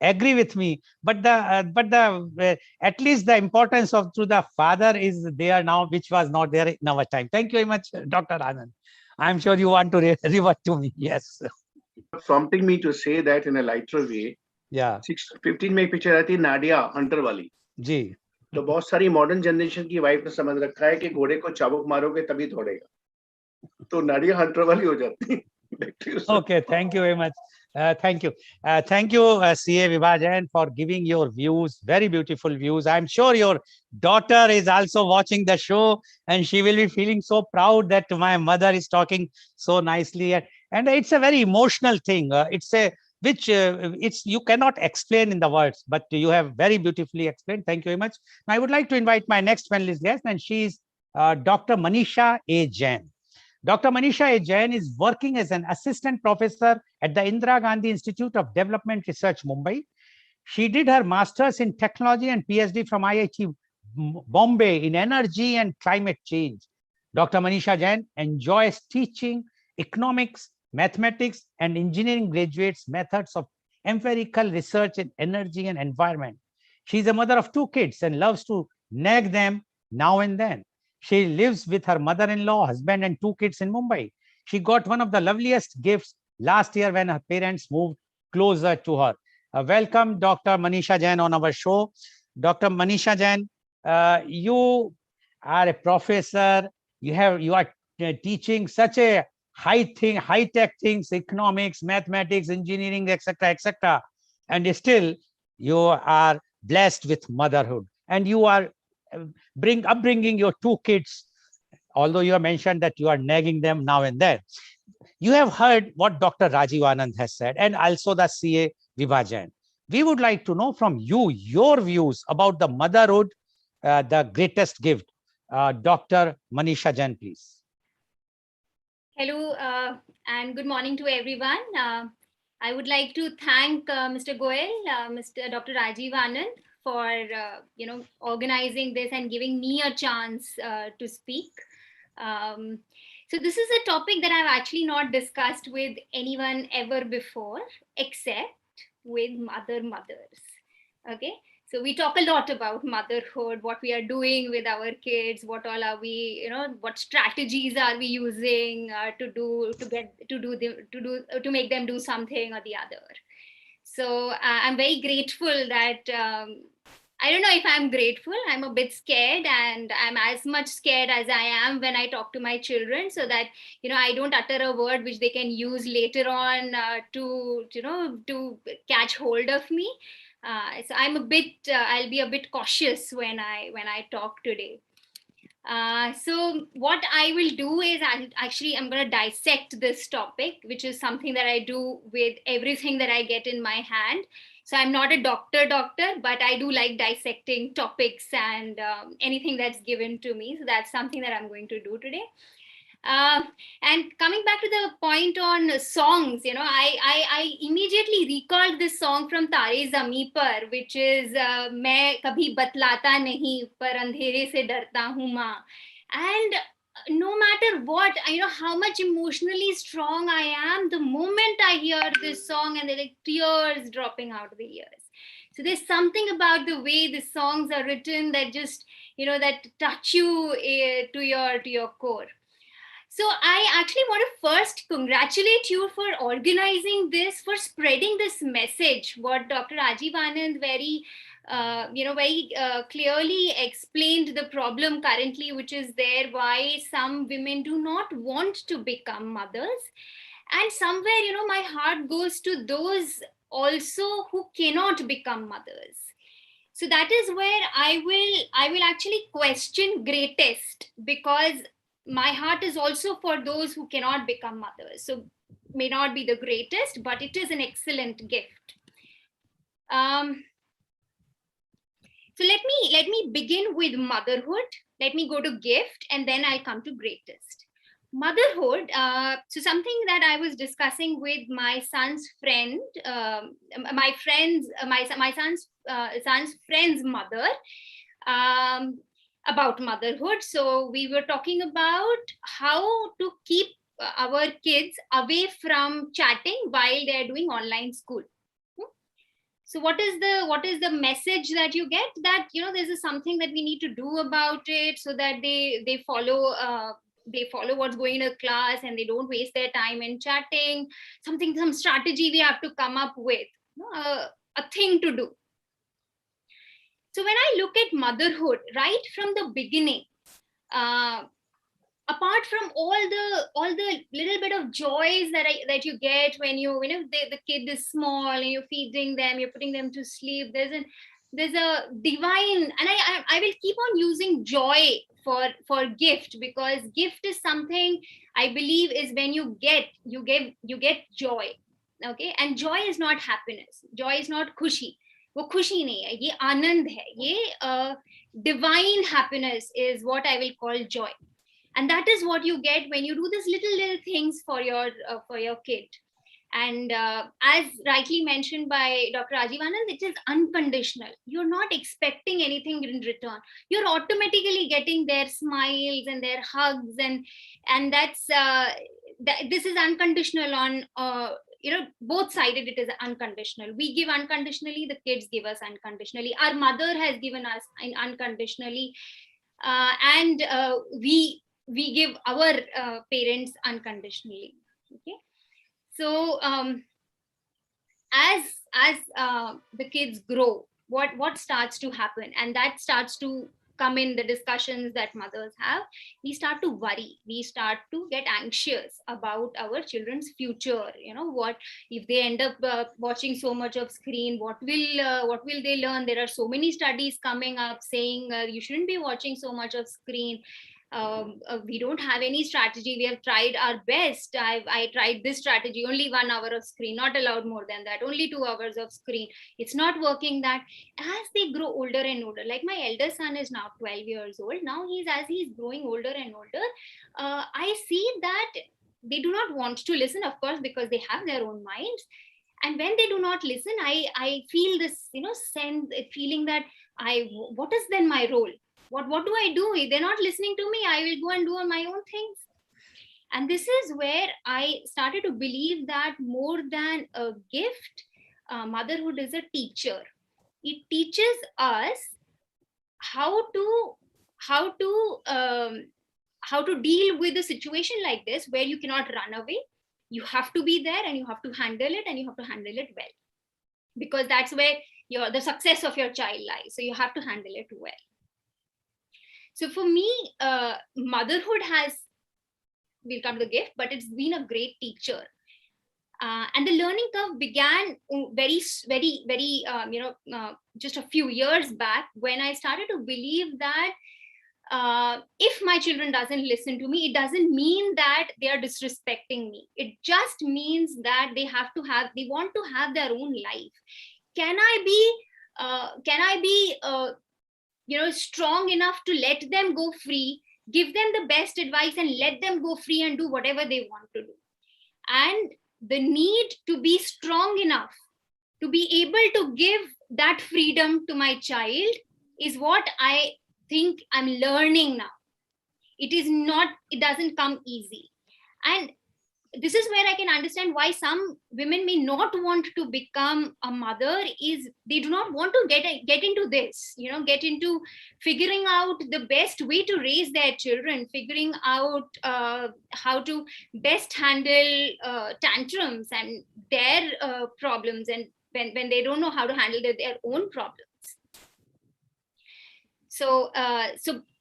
agree with me, but at least the importance of to the father is there now, which was not there in our time. Thank you very much, Dr. Anand. I'm sure you want to revert to me. Yes. Prompting me to say that in a lighter way. Yeah. 15 में एक picture आती है Nadia Hunter वाली जी. तो बहुत सारी modern generation की wife ने समझ रखा है कि घोड़े को चाबुक मारोगे तभी दौड़ेगा, तो नाडिया हंटर वाली हो जाती है. Okay, thank you very much. Thank you, CA Vibha Jain, for giving your views, very beautiful views. I'm sure your daughter is also watching the show, and she will be feeling so proud that my mother is talking so nicely. And it's a very emotional thing. It's you cannot explain in the words, but you have very beautifully explained. Thank you very much. Now, I would like to invite my next panelist guest, and she's Dr. Manisha A. Jain. Dr. Manisha A. Jain is working as an assistant professor at the Indira Gandhi Institute of Development Research, Mumbai. She did her master's in technology and PhD from IIT Bombay in energy and climate change. Dr. Manisha Jain enjoys teaching economics, mathematics, and engineering graduates methods of empirical research in energy and environment. She is a mother of 2 kids and loves to nag them now and then. She lives with her mother-in-law, husband, and 2 kids in Mumbai. She got one of the loveliest gifts last year when her parents moved closer to her. Welcome, Dr. Manisha Jain, on our show. Dr. Manisha Jain, you are a professor. You are teaching such a high-tech things, economics, mathematics, engineering, etc., etc. And still, you are blessed with motherhood, and you are upbringing your two kids, although you have mentioned that you are nagging them now and then. You have heard what Dr. Rajiv Anand has said, and also the CA Vibha Jain. We would like to know from you your views about the motherhood, the greatest gift. Dr. Manisha Jain, please. Hello and good morning to everyone. I would like to thank Mr. Goel, Mr. Dr. Rajiv Anand for organizing this and giving me a chance to speak. So this is a topic that I've actually not discussed with anyone ever before, except with mothers. Okay. So we talk a lot about motherhood, what we are doing with our kids, what all are we, what strategies are we using to make them do something or the other. So I'm very grateful that I don't know if I'm grateful. I'm a bit scared, and I'm as much scared as I am when I talk to my children, so that I don't utter a word which they can use later on to catch hold of me. So I'm I'll be a bit cautious when I talk today. So what I will do is I'm going to dissect this topic, which is something that I do with everything that I get in my hand. So I'm not a doctor, but I do like dissecting topics and anything that's given to me. So that's something that I'm going to do today. And coming back to the point on songs, I immediately recalled this song from Tare Zameen Par, which is "Main kabhi batlata nahi, par andhere se darta hu maa." And no matter what, how much emotionally strong I am, the moment I hear this song, and they're like tears dropping out of the ears. So there's something about the way the songs are written that just that touch you to your core. So I actually want to first congratulate you for organizing this, for spreading this message. What Dr. Rajiv Anand very clearly explained the problem currently, which is there, why some women do not want to become mothers. And somewhere, my heart goes to those also who cannot become mothers. So that is where I will actually question greatest, because my heart is also for those who cannot become mothers. So may not be the greatest, but it is an excellent gift. So let me begin with motherhood. Let me go to gift, and then I'll come to greatest. Motherhood. So something that I was discussing with my son's friend, my son's friend's mother, about motherhood. So we were talking about how to keep our kids away from chatting while they're doing online school. So what is the message that you get? That this is something that we need to do about it, so that they follow what's going in the class, and they don't waste their time in chatting. Some strategy we have to come up with, a thing to do. So when I look at motherhood right from the beginning, apart from all the little bit of joys that you get when the kid is small and you're feeding them, you're putting them to sleep, there's a divine, and I will keep on using joy for gift, because gift is something I believe is when you get joy. Okay, and joy is not happiness, joy is not khushi. वो खुशी नहीं है, ये आनंद है, ये divine happiness is what I will call joy. And that is what you get when you do these little things for your kid. And as rightly mentioned by Dr. Rajiv Anand, it is unconditional. You're not expecting anything in return. You're automatically getting their smiles and their hugs, and that's this is unconditional on both sided. It is unconditional. We give unconditionally, the kids give us unconditionally. Our mother has given us unconditionally, and we give our parents unconditionally. Okay, so as the kids grow, what starts to happen, and that starts to come in the discussions that mothers have, we start to worry, we start to get anxious about our children's future. What if they end up watching so much of screen? What will they learn? There are so many studies coming up saying you shouldn't be watching so much of screen. We don't have any strategy. We have tried our best. I tried this strategy, only 1 hour of screen, not allowed more than that, only 2 hours of screen. It's not working. That as they grow older and older, like my elder son is now 12 years old. Now as he's growing older and older, I see that they do not want to listen, of course, because they have their own minds. And when they do not listen, I feel this, feeling that what is then my role? What do I do? If they're not listening to me, I will go and do my own things. And this is where I started to believe that more than a gift, motherhood is a teacher. It teaches us how to deal with a situation like this, where you cannot run away. You have to be there, and you have to handle it, and you have to handle it well, because that's where the success of your child lies. So you have to handle it well. So for me, motherhood we'll come to the gift, but it's been a great teacher. And the learning curve began very, very, very, just a few years back, when I started to believe that if my children doesn't listen to me, it doesn't mean that they are disrespecting me. It just means that they want to have their own life. Can I be strong enough to let them go free, give them the best advice, and let them go free and do whatever they want to do? And the need to be strong enough to be able to give that freedom to my child is what I think I'm learning now. It doesn't come easy. And this is where I can understand why some women may not want to become a mother, is they do not want to get into this, get into figuring out the best way to raise their children, figuring out how to best handle tantrums and their problems, and when they don't know how to handle their own problems. So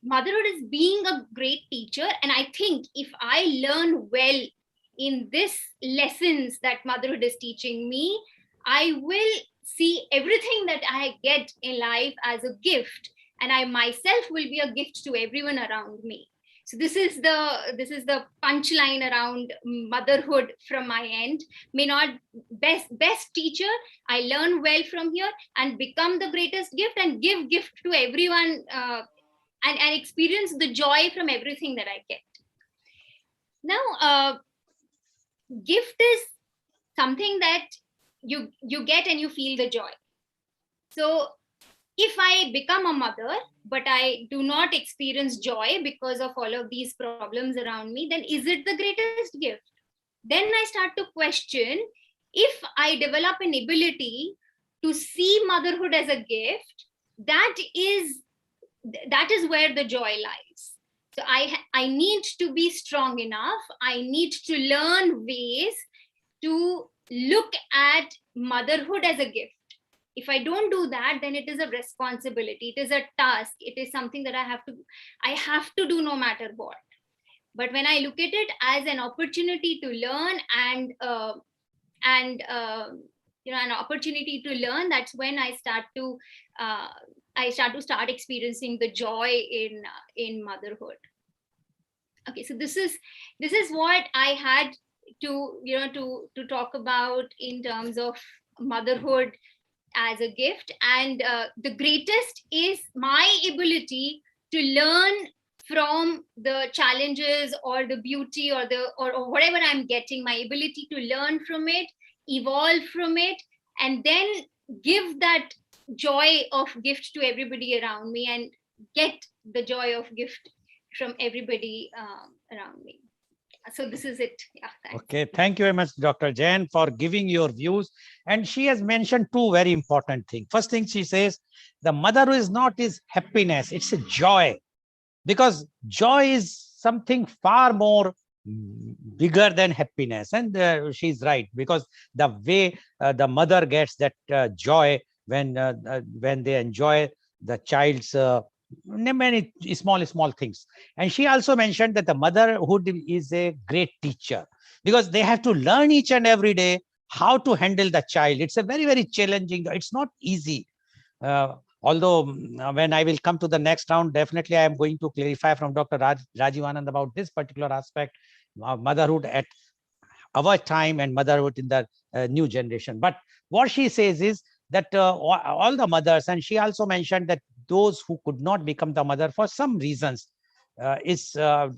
motherhood is being a great teacher. And I think if I learn well in this lessons that motherhood is teaching me, I will see everything that I get in life as a gift, and I myself will be a gift to everyone around me. So this is the punchline around motherhood from my end. May not best teacher, I learn well from here and become the greatest gift, and give gift to everyone, and experience the joy from everything that I get. Now, gift is something that you get and you feel the joy. So if I become a mother, but I do not experience joy because of all of these problems around me, then is it the greatest gift? Then I start to question, if I develop an ability to see motherhood as a gift, that is where the joy lies. So I need to be strong enough. I need to learn ways to look at motherhood as a gift. If I don't do that, then it is a responsibility. It is a task. It is something that I have to do no matter what. But when I look at it as an opportunity to learn and an opportunity to learn, that's when I start to experiencing the joy in motherhood. Okay, so this is what I had to talk about in terms of motherhood as a gift. And the greatest is my ability to learn from the challenges or the beauty or whatever I'm getting, my ability to learn from it, evolve from it, and then give that joy of gift to everybody around me, and get the joy of gift from everybody around me. So this is it. Yeah, thanks. Okay, thank you very much, Dr. Jain, for giving your views. And she has mentioned two very important things. First thing she says, the mother is not is happiness, it's a joy. Because joy is something far more bigger than happiness. And she's right, because the way the mother gets that joy when they enjoy the child's many small things. And she also mentioned that the motherhood is a great teacher, because they have to learn each and every day how to handle the child. It's a very challenging, it's not easy. Although when I will come to the next round, definitely I am going to clarify from Dr. Rajiv Anand about this particular aspect, motherhood at our time and motherhood in the new generation. But what she says is that all the mothers, and she also mentioned that those who could not become the mother for some reasons, she says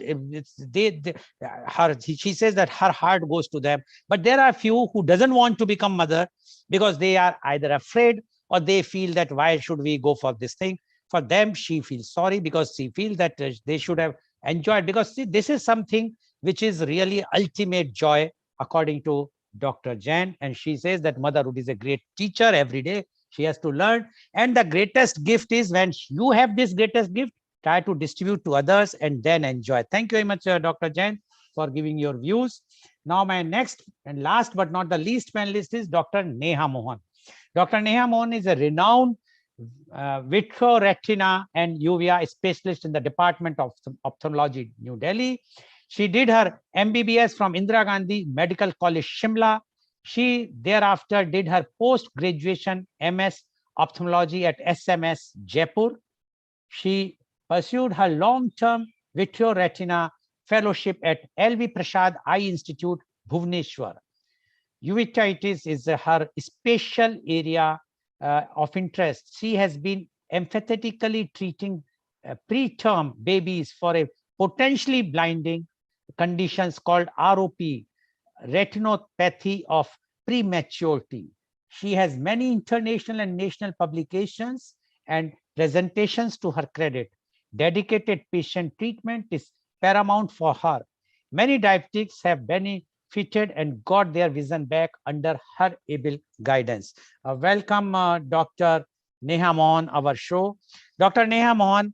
that her heart goes to them. But there are few who doesn't want to become mother because they are either afraid or they feel that why should we go for this thing. For them, she feels sorry because she feels that they should have enjoyed, because see, this is something which is really ultimate joy according to Dr. Jain. And she says that motherhood is a great teacher every day. She has to learn. And the greatest gift is when you have this greatest gift, try to distribute to others and then enjoy. Thank you very much, Dr. Jain, for giving your views. Now, my next and last but not the least panelist is Dr. Neha Mohan. Dr. Neha Mohan is a renowned vitreoretina and uvea specialist in the Department of Ophthalmology, New Delhi. She did her MBBS from Indira Gandhi Medical College, Shimla. She thereafter did her post-graduation MS Ophthalmology at SMS, Jaipur. She pursued her long-term vitreoretina fellowship at LV Prasad Eye Institute, Bhubaneswar. Uveitis is her special area of interest. She has been empathetically treating preterm babies for a potentially blinding conditions called ROP, retinopathy of prematurity. She has many international and national publications and presentations to her credit. Dedicated patient treatment is paramount for her. Many diabetics have benefited and got their vision back under her able guidance. Welcome, Dr. Neha Mohan, our show. Dr. Neha Mohan,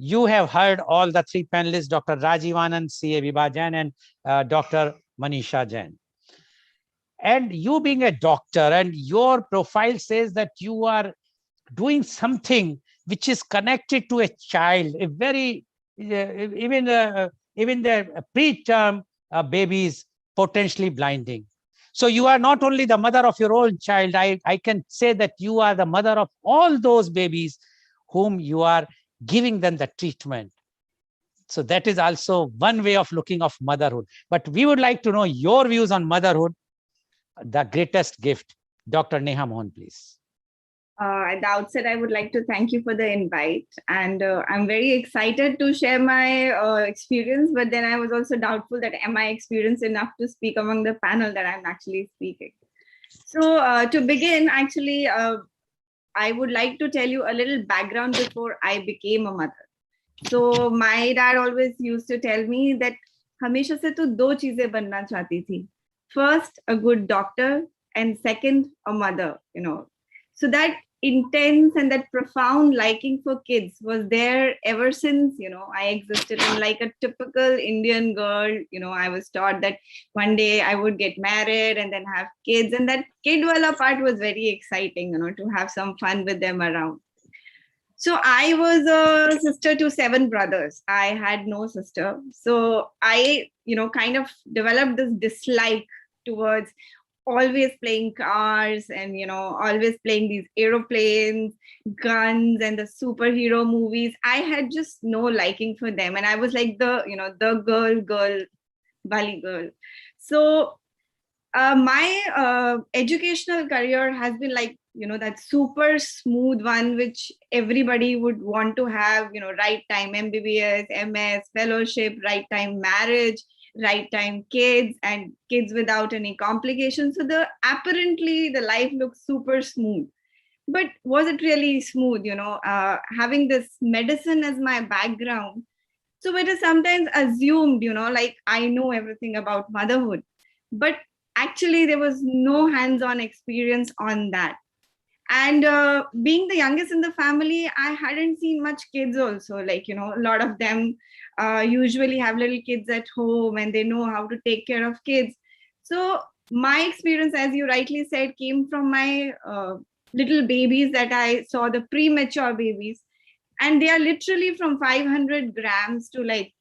you have heard all the three panelists, Dr. Rajiv Anand, C.A. Vibha Jain, and Dr. Manisha Jain. And you being a doctor, and your profile says that you are doing something which is connected to a child, a very, even the preterm babies potentially blinding. So you are not only the mother of your own child, I can say that you are the mother of all those babies whom you are giving them the treatment. So that is also one way of looking of motherhood. But we would like to know your views on motherhood, the greatest gift. Dr. Neha Mohan, please. At the outset, I would like to thank you for the invite. And I'm very excited to share my experience, but then I was also doubtful that am I experienced enough to speak among the panel that I'm actually speaking. So to begin, actually, I would like to tell you a little background before I became a mother. So my dad always used to tell me that हमेशा से तू दो चीजें बनना चाहती थी. First, a good doctor, and second, a mother, you know. So that intense and that profound liking for kids was there ever since, you know, I existed. And like a typical Indian girl, you know, I was taught that one day I would get married and then have kids. And that kid wala part was very exciting, you know, to have some fun with them around. So I was a sister to 7 brothers. I had no sister. So I, you know, kind of developed this dislike towards always playing cars and, you know, always playing these aeroplanes, guns, and the superhero movies. I had just no liking for them. And I was like the, you know, the girl, Bali girl. So my educational career has been like, you know, that super smooth one, which everybody would want to have, you know, right time MBBS, MS, fellowship, right time marriage, right time kids, and kids without any complications. So apparently the life looks super smooth. But was it really smooth, you know, having this medicine as my background? So it is sometimes assumed, you know, like I know everything about motherhood, but actually there was no hands-on experience on that. And being the youngest in the family, I hadn't seen much kids also. Like, you know, a lot of them usually have little kids at home and they know how to take care of kids. So my experience, as you rightly said, came from my little babies that I saw, the premature babies. And they are literally from 500 grams to like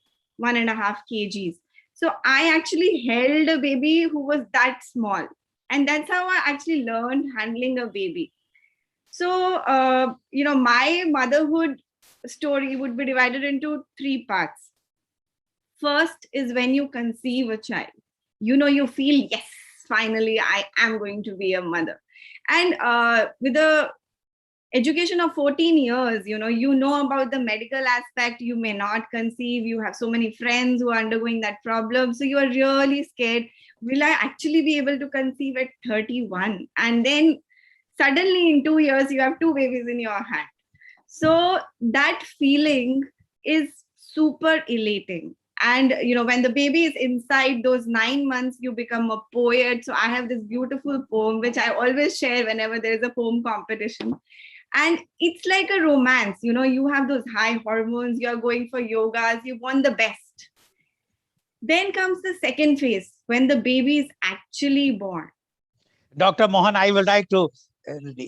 1.5 kgs. So I actually held a baby who was that small. And that's how I actually learned handling a baby. So, my motherhood story would be divided into 3 parts. First is when you conceive a child. You feel, yes, finally, I am going to be a mother. And with the education of 14 years, you know about the medical aspect. You may not conceive. You have so many friends who are undergoing that problem. So you are really scared. Will I actually be able to conceive at 31? And then suddenly in 2 years, you have 2 babies in your hand. So that feeling is super elating. And when the baby is inside those 9 months, you become a poet. So I have this beautiful poem which I always share whenever there is a poem competition. And it's like a romance. You have those high hormones, you're going for yogas, you want the best. Then comes the second phase, when the baby is actually born. Dr. Mohan, I would like to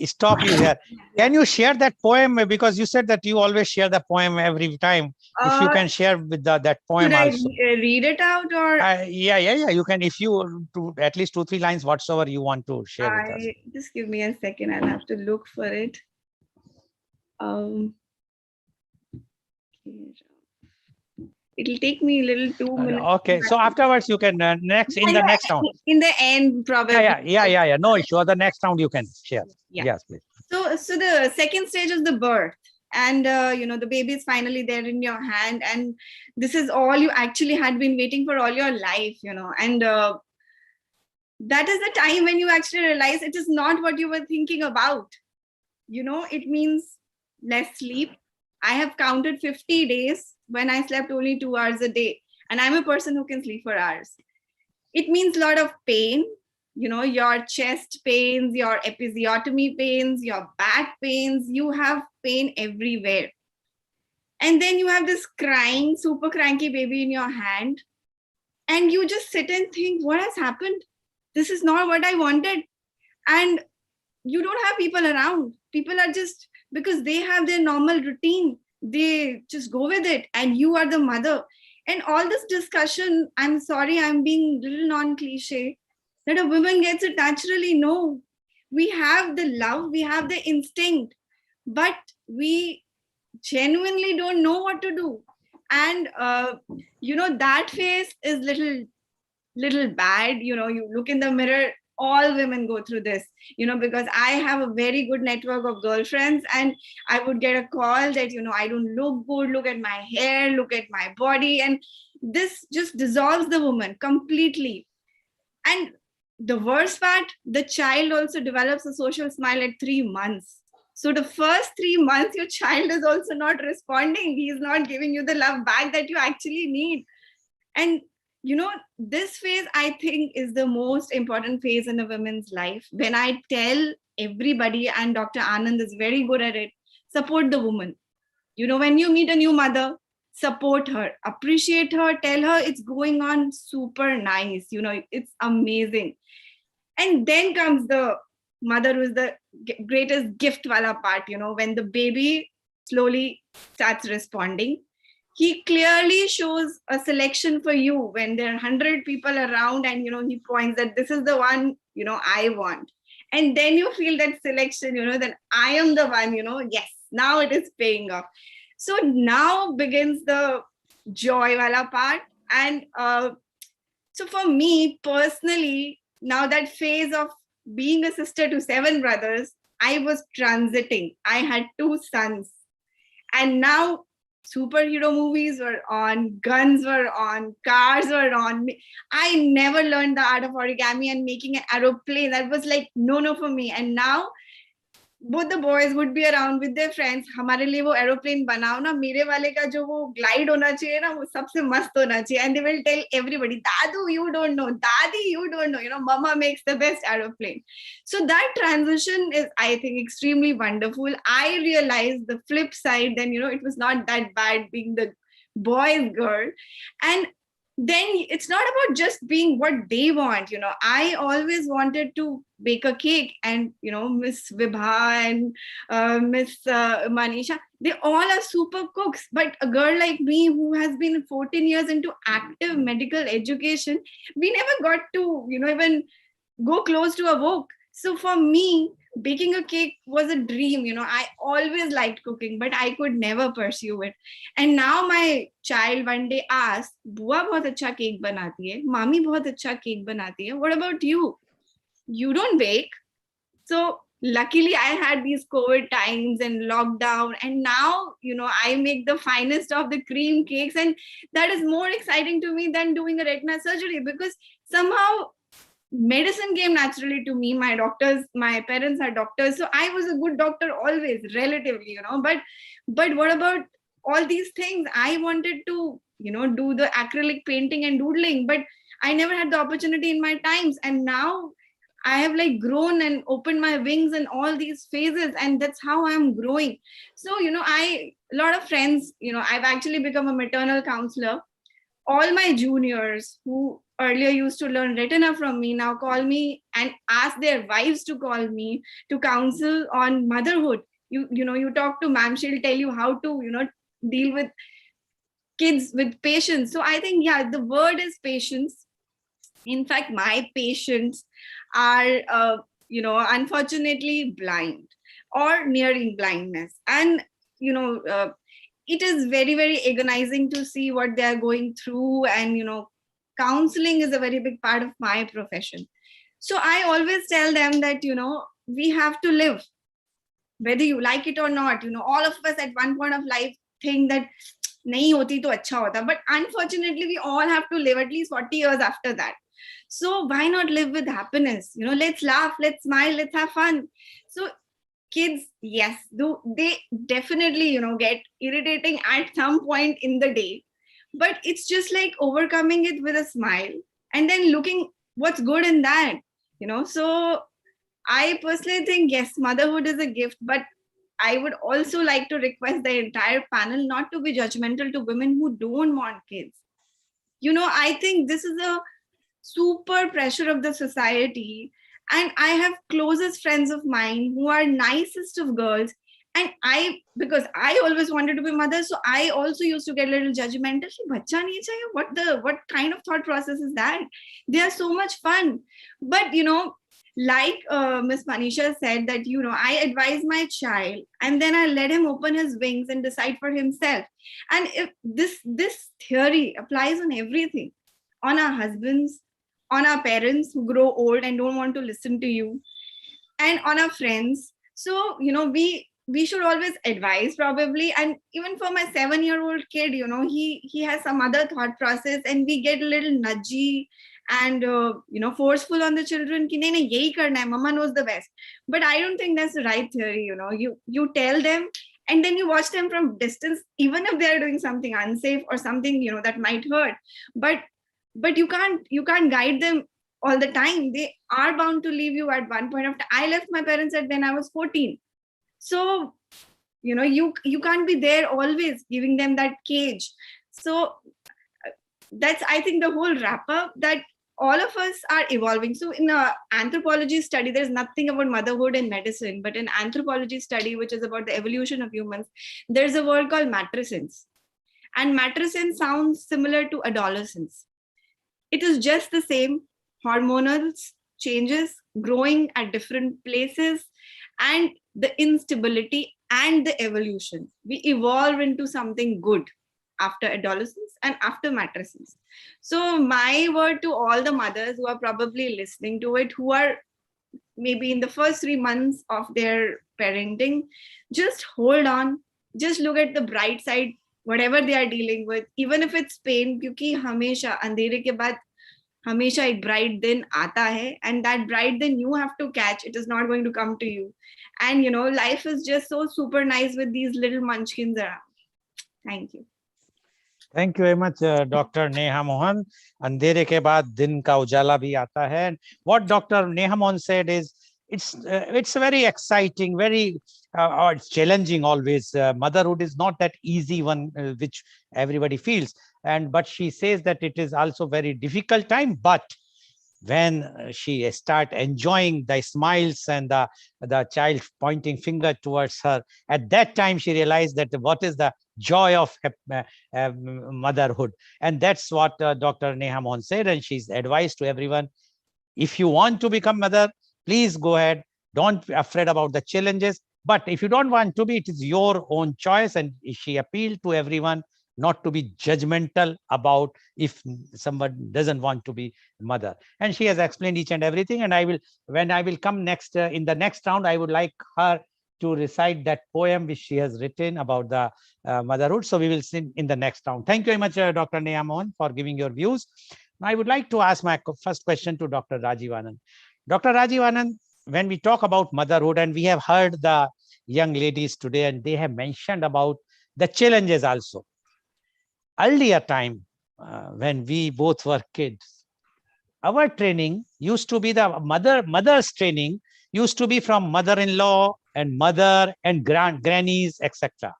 stop you here. Can you share that poem? Because you said that you always share the poem every time. If you can share with that poem Should I also. read it out, or Yeah. You can, if you to at least 2-3 lines, whatsoever you want to share with us. Just give me a second. I'll have to look for it. It'll take me a little 2 minutes. Okay, so afterwards you can in the next round. In the end, probably. Yeah. No issue. The next round you can share. Yeah. Yes, please. So the second stage is the birth, and the baby is finally there in your hand, and this is all you actually had been waiting for all your life, and that is the time when you actually realize it is not what you were thinking about. It means less sleep. I have counted 50 days when I slept only 2 hours a day, and I'm a person who can sleep for hours. It means a lot of pain, your chest pains, your episiotomy pains, your back pains. You have pain everywhere. And then you have this crying, super cranky baby in your hand, and you just sit and think, what has happened? This is not what I wanted. And you don't have people around. People are just, because they have their normal routine, they just go with it, and you are the mother. And all this discussion, I'm sorry, I'm being a little non-cliche, that a woman gets it naturally. No, we have the love, we have the instinct, but we genuinely don't know what to do. And that phase is little bad. You look in the mirror, all women go through this, because I have a very good network of girlfriends, and I would get a call that, I don't look good, look at my hair, look at my body. And this just dissolves the woman completely. And the worst part, the child also develops a social smile at 3 months. So the first 3 months, your child is also not responding. He is not giving you the love back that you actually need. And this phase, I think, is the most important phase in a woman's life. When I tell everybody, and Dr. Anand is very good at it, support the woman. When you meet a new mother, support her, appreciate her, tell her it's going on super nice. It's amazing. And then comes the mother, who is the greatest gift wala part, when the baby slowly starts responding. He clearly shows a selection for you when there are 100 people around, and he points that this is the one I want. And then you feel that selection, that I am the one, yes, now it is paying off. So now begins the joy wala part. And so for me personally, now that phase of being a sister to 7 brothers, I was transiting. I had 2 sons, and now superhero movies were on, guns were on, cars were on. I never learned the art of origami and making an aeroplane. That was like no for me. And now both the boys would be around with their friends. हमारे लिए वो aeroplane बनाओ ना, मेरे वाले का जो वो glide होना चाहिए ना, वो सबसे मस्त होना चाहिए. And they will tell everybody, Dadu, you don't know, Dadi, you don't know, Mama makes the best aeroplane. So that transition is, I think, extremely wonderful. I realized the flip side, then, it was not that bad being the boy's girl. And then it's not about just being what they want. I always wanted to bake a cake, and Miss Vibha and Miss Manisha, they all are super cooks. But a girl like me who has been 14 years into active medical education, we never got to even go close to a wok. So for me, baking a cake was a dream. I always liked cooking, but I could never pursue it. And now my child one day asked, "Bua bahut acha cake banati hai, mami bahut acha cake banati hai. What about you? You don't bake." So luckily I had these COVID times and lockdown, and now I make the finest of the cream cakes, and that is more exciting to me than doing a retina surgery, because somehow medicine came naturally to me. My parents are doctors, so I was a good doctor always, relatively. But what about all these things? I wanted to do the acrylic painting and doodling, but I never had the opportunity in my times. And now I have grown and opened my wings in all these phases, and that's how I'm growing. So a lot of friends, I've actually become a maternal counselor. All my juniors who earlier used to learn retina from me now call me and ask their wives to call me to counsel on motherhood. You talk to ma'am, she'll tell you how to deal with kids with patience. So I think, yeah, the word is patience. In fact, my patients are unfortunately blind or nearing blindness, and it is very, very agonizing to see what they are going through. And counseling is a very big part of my profession. So I always tell them that we have to live, whether you like it or not. All of us at one point of life think that nahi hoti to acha hota, but unfortunately we all have to live at least 40 years after that. So why not live with happiness? Let's laugh, let's smile, let's have fun. So kids, yes, they definitely get irritating at some point in the day, but it's just like overcoming it with a smile and then looking what's good in that. So I personally think, yes, motherhood is a gift, but I would also like to request the entire panel not to be judgmental to women who don't want kids. I think this is a super pressure of the society. And I have closest friends of mine who are nicest of girls. And because I always wanted to be mother, so I also used to get a little judgmental. Bacha nahi chahiye? What kind of thought process is that? They are so much fun. But like Miss Manisha said, that I advise my child and then I let him open his wings and decide for himself. And if this theory applies on everything, on our husbands, on our parents who grow old and don't want to listen to you, and on our friends. So we should always advise, probably. And even for my 7-year-old kid, he has some other thought process, and we get a little nudgy and forceful on the children ki nahi yahi karna hai, mama knows the best. But I don't think that's the right theory. You tell them, and then you watch them from distance, even if they're doing something unsafe or something that might hurt. But you can't guide them all the time. They are bound to leave you at one point of time. I left my parents when I was 14. So you can't be there always giving them that cage. So that's, I think, the whole wrap up, that all of us are evolving. So in an anthropology study, there's nothing about motherhood and medicine, but in anthropology study, which is about the evolution of humans, there's a word called matrescence. And matrescence sounds similar to adolescence. It is just the same, hormonal changes, growing at different places, and the instability and the evolution. We evolve into something good after adolescence and after matrescence. So my word to all the mothers who are probably listening to it, who are maybe in the first 3 months of their parenting, just hold on, just look at the bright side, whatever they are dealing with, even if it's pain, क्योंकि हमेशा अंधेरे के बाद हमेशा एक bright दिन आता है, and that bright दिन you have to catch. It is not going to come to you. And life is just so super nice with these little munchkins around. Thank you. Thank you very much, Dr. Neha Mohan. अंधेरे के बाद दिन का उजाला भी आता है. What Dr. Neha Mohan said is, it's very exciting, very it's challenging always. Motherhood is not that easy one which everybody feels, but she says that it is also very difficult time. But when she start enjoying the smiles and the child pointing finger towards her, at that time she realized that what is the joy of motherhood. And that's what Dr. Neha Mohan said, and she's advised to everyone, if you want to become mother, please go ahead. Don't be afraid about the challenges. But if you don't want to be, it is your own choice. And she appealed to everyone not to be judgmental about if someone doesn't want to be mother. And she has explained each and everything. And when I will come next in the next round, I would like her to recite that poem which she has written about the motherhood. So we will see in the next round. Thank you very much, Dr. Neha Mohan, for giving your views. Now, I would like to ask my first question to Dr. Rajiv Anand. Dr. Rajiv Anand, when we talk about motherhood, and we have heard the young ladies today, and they have mentioned about the challenges also. Earlier time, when we both were kids, our training used to be the mother's training used to be from mother-in-law and mother and grannies, etc.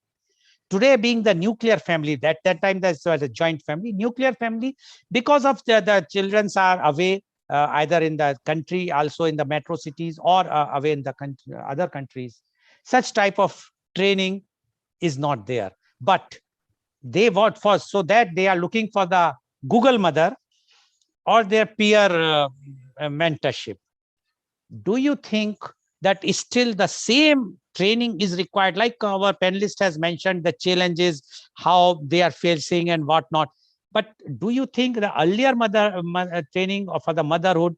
Today, being the nuclear family, that time there was a joint family, nuclear family, because of the children are away, either in the country, also in the metro cities, or away in the country, other countries. Such type of training is not there. But they want for, so that they are looking for the Google mother or their peer mentorship. Do you think that still the same training is required? Like our panelist has mentioned, the challenges, how they are facing and whatnot. But do you think the earlier training for the motherhood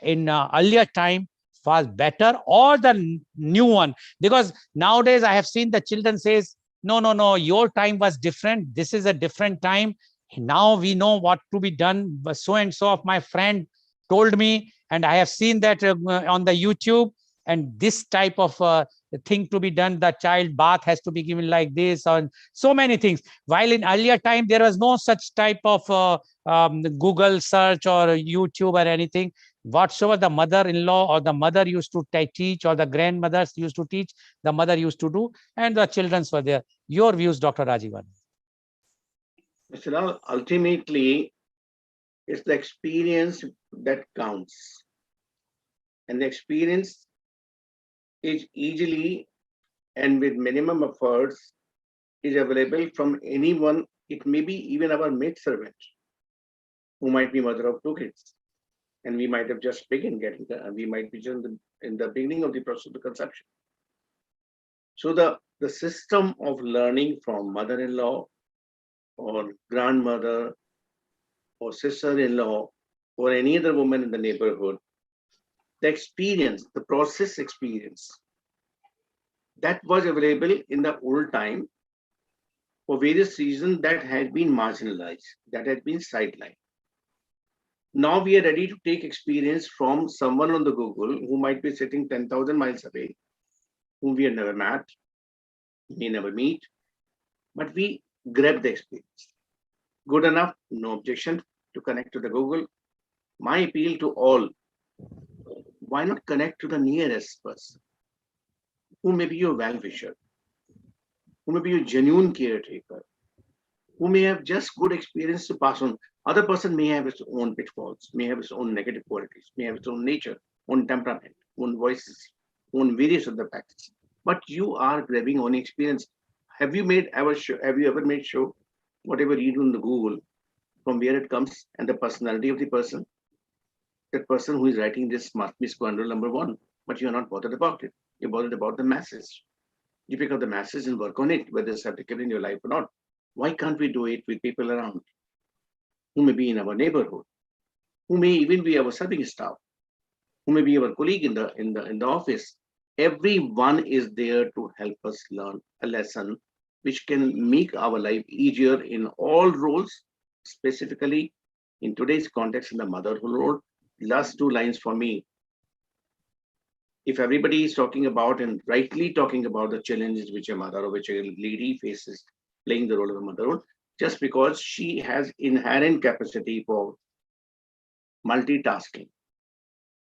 in earlier time was better, or the new one? Because nowadays I have seen the children says, no, your time was different. This is a different time. Now we know what to be done. So and so of my friend told me, and I have seen that on the YouTube, and this type of thing to be done. The child bath has to be given like this, and so many things. While in earlier time, there was no such type of Google search or YouTube or anything. Whatsoever the mother-in-law or the mother used to teach, or the grandmothers used to teach, the mother used to do, and the children were there. Your views, Dr. Rajivan? Mr. Lal, ultimately, it's the experience that counts. And the experience is easily and with minimum efforts is available from anyone. It may be even our maidservant, who might be mother of 2 kids. And we might have just begun getting we might be just in the beginning of the process of the conception. So the system of learning from mother-in-law or grandmother or sister-in-law or any other woman in the neighborhood, the experience, the process experience, that was available in the old time for various reasons that had been marginalized, that had been sidelined. Now we are ready to take experience from someone on the Google who might be sitting 10,000 miles away, whom we have never met, may never meet, but we grab the experience. Good enough, no objection to connect to the Google. My appeal to all, why not connect to the nearest person, who may be your well-wisher, who may be your genuine caretaker, who may have just good experience to pass on. Other person may have its own pitfalls, may have its own negative qualities, may have its own nature, own temperament, own voices, own various other factors. But you are grabbing on experience. Have you ever made sure whatever you do in the Google, from where it comes and the personality of the person? That person who is writing this must be squander number 1, but you're not bothered about it. You're bothered about the masses. You pick up the masses and work on it, whether it's applicable in your life or not. Why can't we do it with people around, who may be in our neighborhood, who may even be our serving staff, who may be our colleague in the office? Everyone is there to help us learn a lesson which can make our life easier in all roles, specifically in today's context in the motherhood role. Last 2 lines for me. If everybody is talking about and rightly talking about the challenges which a mother or which a lady faces playing the role of a motherhood, just because she has inherent capacity for multitasking.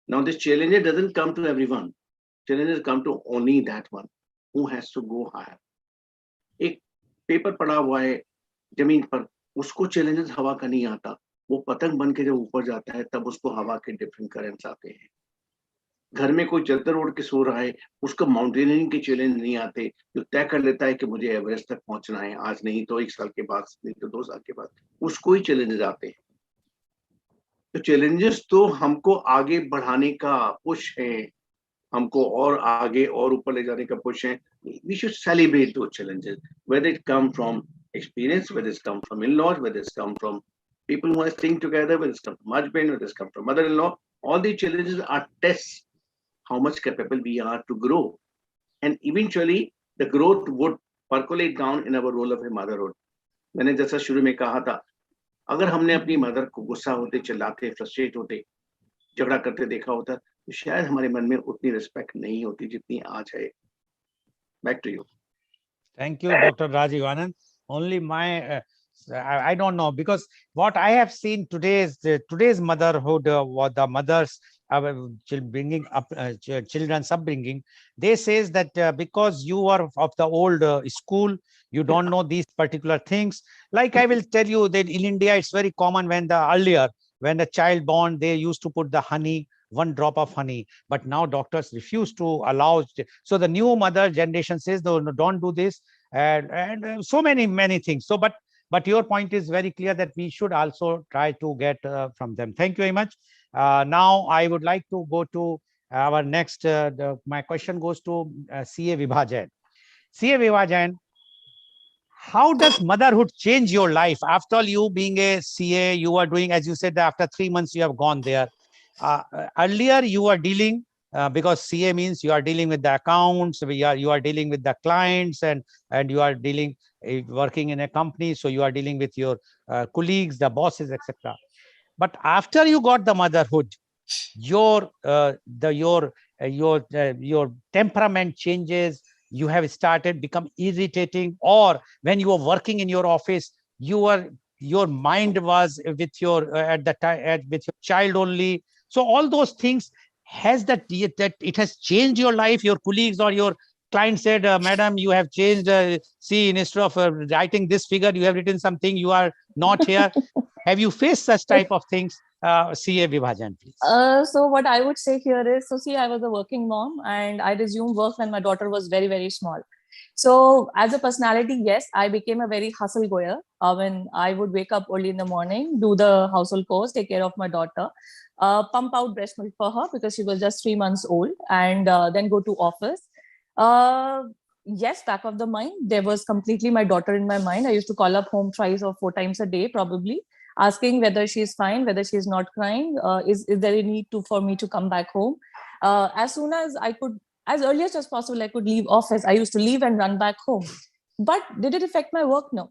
Now, this challenge doesn't come to everyone. challenges come to only that one who has to go higher. एक paper पड़ा हुआ है जमीन पर, उसको challenges हवा का नहीं आता, वो पतंग बन के जब ऊपर जाता है तब उसको हवा के डिफरेंट करंट्स आते हैं। घर में कोई चद्दर ओढ़ के सो रहा है, उसको माउंटेनियरिंग के चैलेंज नहीं आते, जो तय कर लेता है कि मुझे एवरेस्ट तक पहुंचना है, आज नहीं तो 1 साल के बाद, नहीं तो 2 साल के बाद, उसको ही चैलेंजेस आते हैं। तो चैलेंजेस तो हमको आगे बढ़ाने का पुश है, हमको और आगे और ऊपर ले जाने का पुश है। We should celebrate those challenges, whether it come from experience, whether it's come from in-laws, whether it's come from people who are staying together, whether it's come from husband, whether it's come from mother-in-law. All these challenges are tests how much capable we are to grow, and eventually the growth would percolate down in our role of a motherhood. मैंने जैसा शुरू में कहा था, अगर हमने अपनी mother को गुस्सा होते, चिल्लाते, फ्रस्ट्रेट होते, झगड़ा करते देखा होता, तो शायद हमारे मन में उतनी रिस्पेक्ट नहीं होती जितनी आज है। Back to you. Thank you, Dr. Rajiv Anand. Only I don't know, because what I have seen today's motherhood, what the mothers are bringing up children's upbringing, they says that because you are of the old school, you don't know these particular things. Like I will tell you that in India, it's very common when the child born, they used to put the honey, 1 drop of honey, but now doctors refuse to allow. So the new mother generation says, no, don't do this, and so many things. So, but your point is very clear that we should also try to get from them. Thank you very much. Now I would like to go to our next. My question goes to CA Vibha Jain. CA Vibha Jain, how does motherhood change your life? After all, you being a CA, you are doing, as you said, after 3 months you have gone there. Earlier you are dealing, because CA means you are dealing with the accounts, you are dealing with the clients, and you are dealing, working in a company, so you are dealing with your colleagues, the bosses, etc. But after you got the motherhood, your temperament changes. You have started become irritating, or when you were working in your office, your mind was with your at the time with your child only. So all those things, has that it has changed your life? Your colleagues or your client said, madam, you have changed, see, instead of writing this figure, you have written something, you are not here. Have you faced such type of things? CA Vibha Jain, please. So what I would say here is, so see, I was a working mom and I resumed work when my daughter was very, very small. So as a personality, yes, I became a very hustle goer. When I would wake up early in the morning, do the household chores, take care of my daughter, pump out breast milk for her because she was just 3 months old, and then go to office. Yes, back of the mind, there was completely my daughter in my mind. I used to call up home 3 or 4 times a day, probably, asking whether she's fine, whether she's not crying, is there a need for me to come back home? As soon as I could, as earliest as possible, I could leave office. I used to leave and run back home. But did it affect my work? No.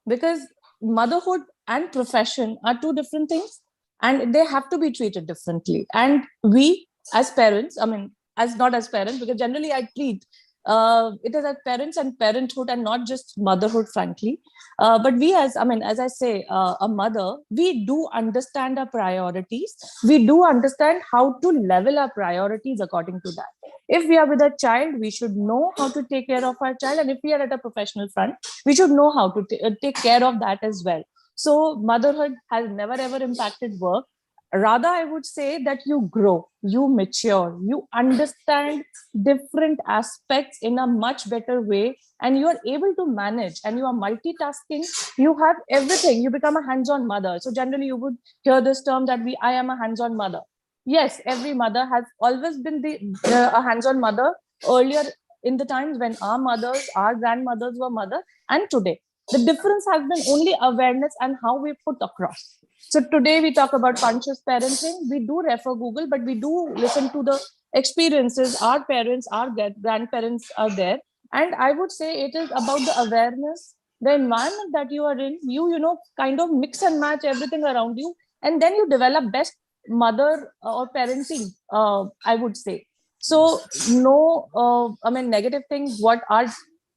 Because motherhood and profession are 2 different things, and they have to be treated differently. And we as parents, I mean, not as parents, because generally I treat it is as parents and parenthood and not just motherhood, frankly. But we as I say, a mother, we do understand our priorities. We do understand how to level our priorities according to that. If we are with a child, we should know how to take care of our child. And if we are at a professional front, we should know how to take care of that as well. So motherhood has never ever impacted work. Rather, I would say that you grow, you mature, you understand different aspects in a much better way, and you are able to manage, and you are multitasking. You have everything. You become a hands-on mother. So generally, you would hear this term that I am a hands-on mother. Yes, every mother has always been a hands-on mother earlier in the times when our mothers, our grandmothers were mother, and today. The difference has been only awareness and how we put across. So today we talk about conscious parenting. We do refer Google, but we do listen to the experiences our parents, our grandparents are there. And I would say it is about the awareness, the environment that you are in. You kind of mix and match everything around you, and then you develop best mother or parenting, I would say. So no, negative things, what our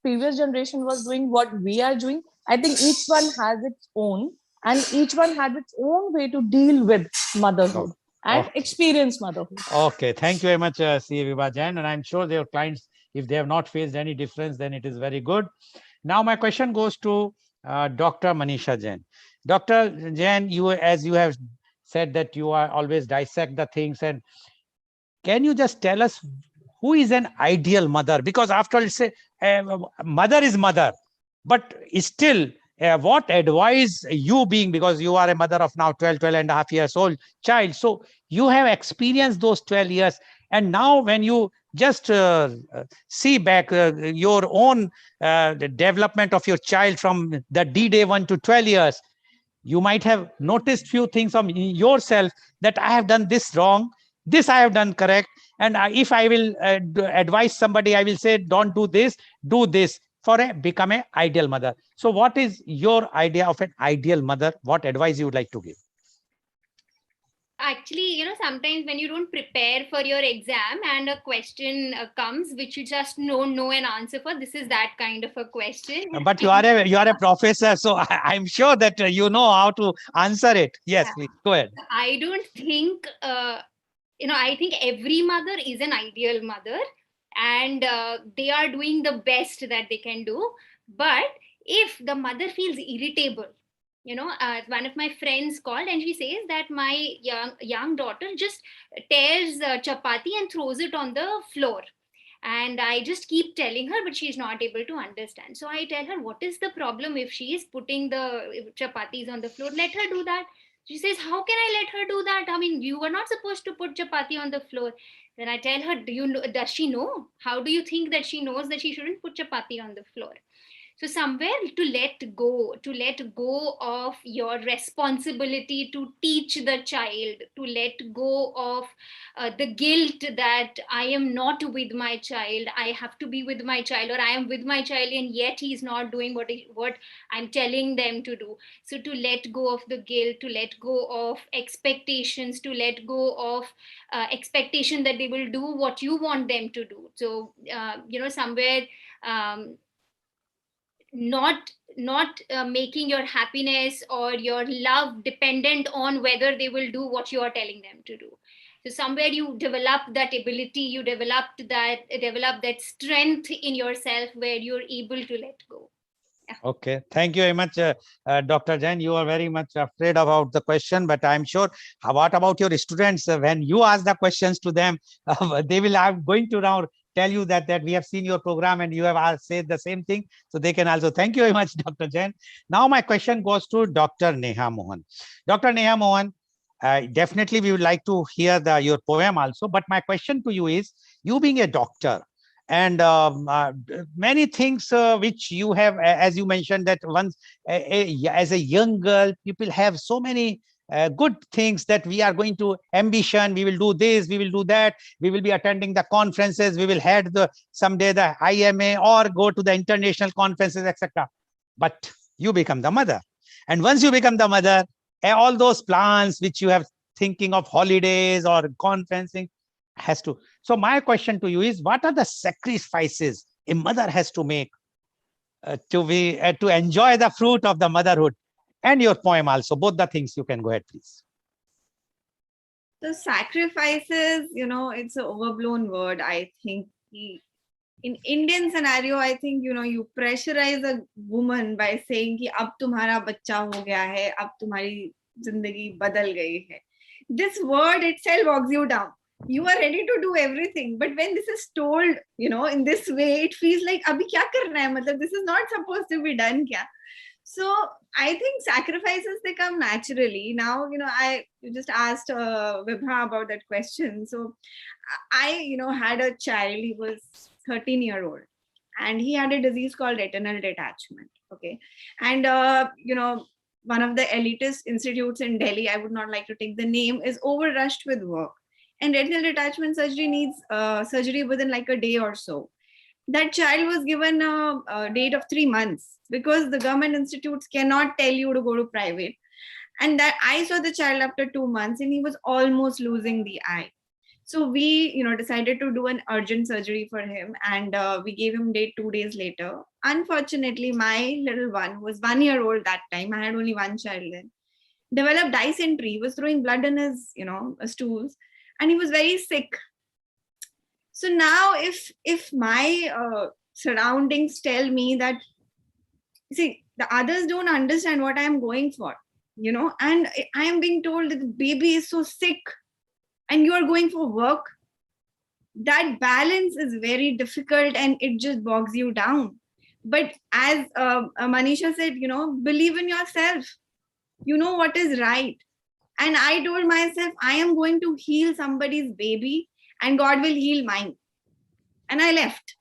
previous generation was doing, what we are doing, I think each one has its own, and each one had its own way to deal with motherhood. and Okay. experience motherhood. Okay, thank you very much, C. Vibha Jain. And I'm sure their clients, if they have not faced any difference, then it is very good. Now, my question goes to Dr. Manisha Jain. Dr. Jain, you, as you have said that you are always dissect the things, and can you just tell us who is an ideal mother? Because after all, say mother is mother, but still, what advice you being, because you are a mother of now 12 and a half years old child, so you have experienced those 12 years, and now when you just see back your own the development of your child from the D-Day 1 to 12 years, you might have noticed few things of yourself that I have done this wrong, this I have done correct, and if I will advise somebody, I will say don't do this, do this for a become an ideal mother. So what is your idea of an ideal mother? What advice you would like to give? Actually, sometimes when you don't prepare for your exam and a question comes which you just don't know an answer for, this is that kind of a question. But you are a professor, so I'm sure that you know how to answer it. Yes, Yeah. please go ahead. I don't think, I think every mother is an ideal mother, and they are doing the best that they can do. But if the mother feels irritable, one of my friends called and she says that my young daughter just tears chapati and throws it on the floor, and I just keep telling her, but she's not able to understand. So I tell her, what is the problem? If she is putting the chapatis on the floor, let her do that. She says, how can I let her do that? I mean, you were not supposed to put chapati on the floor. Then I tell her, does she know? How do you think that she knows that she shouldn't put chapati on the floor? So somewhere to let go of your responsibility to teach the child, to let go of the guilt that I am not with my child, I have to be with my child, or I am with my child and yet he's not doing what I'm telling them to do. So to let go of the guilt, to let go of expectations, to let go of expectation that they will do what you want them to do. So somewhere, not making your happiness or your love dependent on whether they will do what you are telling them to do. So somewhere you develop that ability, you develop that strength in yourself where you're able to let go. Okay, thank you very much, Dr. Jain. You are very much afraid about the question, but I'm sure. What about your students? When you ask the questions to them, they will. I'm going to now tell you that we have seen your program and you have said the same thing, so they can also. Thank you very much, Dr. Jain. Now my question goes to Dr. Neha Mohan. Dr. Neha Mohan, definitely we would like to hear your poem also. But my question to you is, you being a doctor, and many things which you have, as you mentioned, that once as a young girl, people have so many good things that we are going to ambition, we will do this, we will do that, we will be attending the conferences, we will head someday the IMA or go to the international conferences, etc. But you become the mother, and once you become the mother, all those plans which you have thinking of holidays or conferencing has to. So my question to you is, what are the sacrifices a mother has to make to enjoy the fruit of the motherhood? And your poem also, both the things. You can go ahead, please. So sacrifices, it's an overblown word. I think in Indian scenario, I think, you pressurize a woman by saying कि अब तुम्हारा बच्चा हो गया है, अब तुम्हारी जिंदगी बदल गई है. This word itself bogs you down. You are ready to do everything, but when this is told, in this way, it feels like abhi kya karna hai? Matlab, this is not supposed to be done kya? So I think sacrifices, they come naturally. Now, you just asked Vibha about that question. So I, had a child. He was 13-year-old, and he had a disease called retinal detachment. Okay, and one of the elitist institutes in Delhi, I would not like to take the name, is overrushed with work. And retinal detachment surgery needs surgery within like a day or so. That child was given a date of 3 months because the government institutes cannot tell you to go to private. And that I saw the child after 2 months and he was almost losing the eye. So we, decided to do an urgent surgery for him, and we gave him date 2 days later. Unfortunately, my little one was 1 year old that time. I had only one child then. developed dysentery. He was throwing blood in his, stools, and he was very sick. So now if my surroundings tell me that, see, the others don't understand what I'm going for, and I am being told that the baby is so sick and you are going for work, that balance is very difficult and it just bogs you down. But as Manisha said, believe in yourself. You know what is right. And I told myself, I am going to heal somebody's baby and God will heal mine. And I left.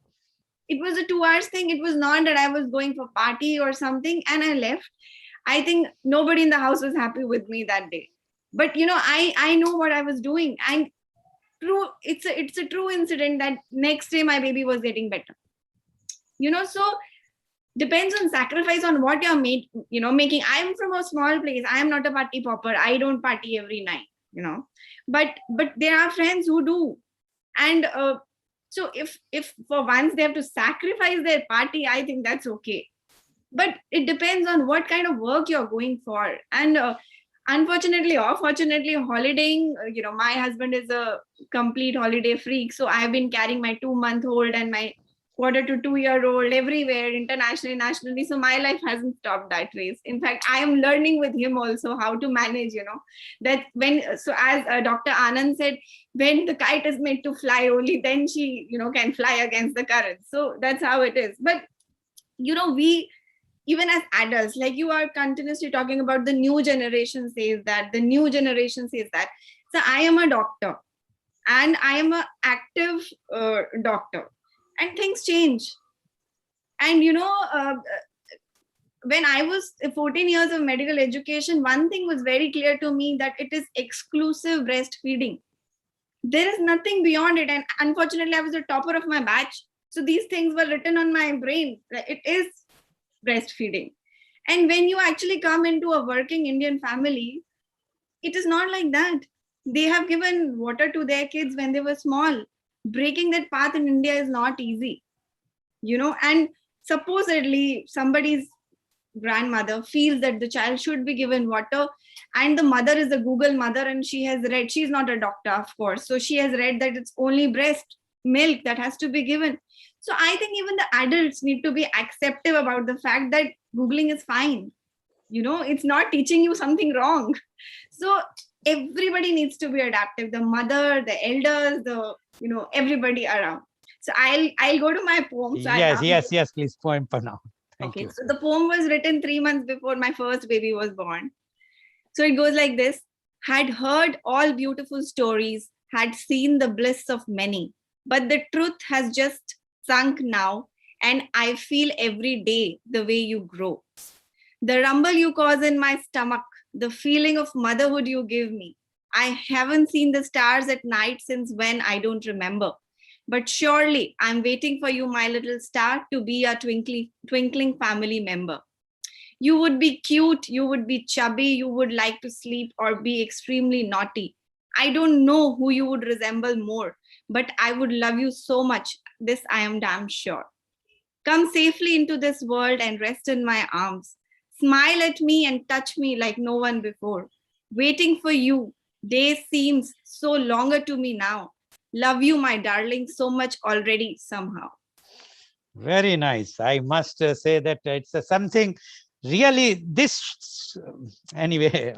It was a 2 hours thing. It was not that I was going for party or something, and I left. I think nobody in the house was happy with me that day. But I know what I was doing. And true, it's a true incident that next day my baby was getting better. So depends on sacrifice on what you're making. I'm from a small place. I am not a party popper. I don't party every night, but there are friends who do. And so if for once they have to sacrifice their party, I think that's okay. But it depends on what kind of work you're going for. And unfortunately or fortunately, holidaying, my husband is a complete holiday freak. So I've been carrying my 2-month-old and my 1/4 to 2-year-old everywhere, internationally, nationally. So my life hasn't stopped that race. In fact, I am learning with him also how to manage, that so as Dr. Anand said, when the kite is made to fly, only then she, can fly against the current. So that's how it is. But, we, even as adults, like you are continuously talking about the new generation says that, the new generation says that. So I am a doctor and I am an active doctor. And things change. And, when I was 14 years of medical education, one thing was very clear to me, that it is exclusive breastfeeding. There is nothing beyond it. And unfortunately, I was the topper of my batch. So these things were written on my brain. It is breastfeeding. And when you actually come into a working Indian family, it is not like that. They have given water to their kids when they were small. Breaking that path in India is not easy, and supposedly somebody's grandmother feels that the child should be given water, and the mother is a Google mother, and she's not a doctor, of course. So she has read that it's only breast milk that has to be given. So I think even the adults need to be acceptive about the fact that Googling is fine. It's not teaching you something wrong. So everybody needs to be adaptive, the mother, the elders, everybody around. So I'll go to my poem. So yes, please, poem for now. Thank you. So the poem was written 3 months before my first baby was born. So it goes like this. Had heard all beautiful stories, had seen the bliss of many, but the truth has just sunk now, and I feel every day the way you grow. The rumble you cause in my stomach, the feeling of motherhood you give me. I haven't seen the stars at night since when I don't remember. But surely I'm waiting for you, my little star, to be a twinkling family member. You would be cute, you would be chubby, you would like to sleep or be extremely naughty. I don't know who you would resemble more, but I would love you so much. This I am damn sure. Come safely into this world and rest in my arms. Smile at me and touch me like no one before. Waiting for you, day seems so longer to me now. Love you, my darling, so much already somehow. Very nice. I must say that it's something really anyway,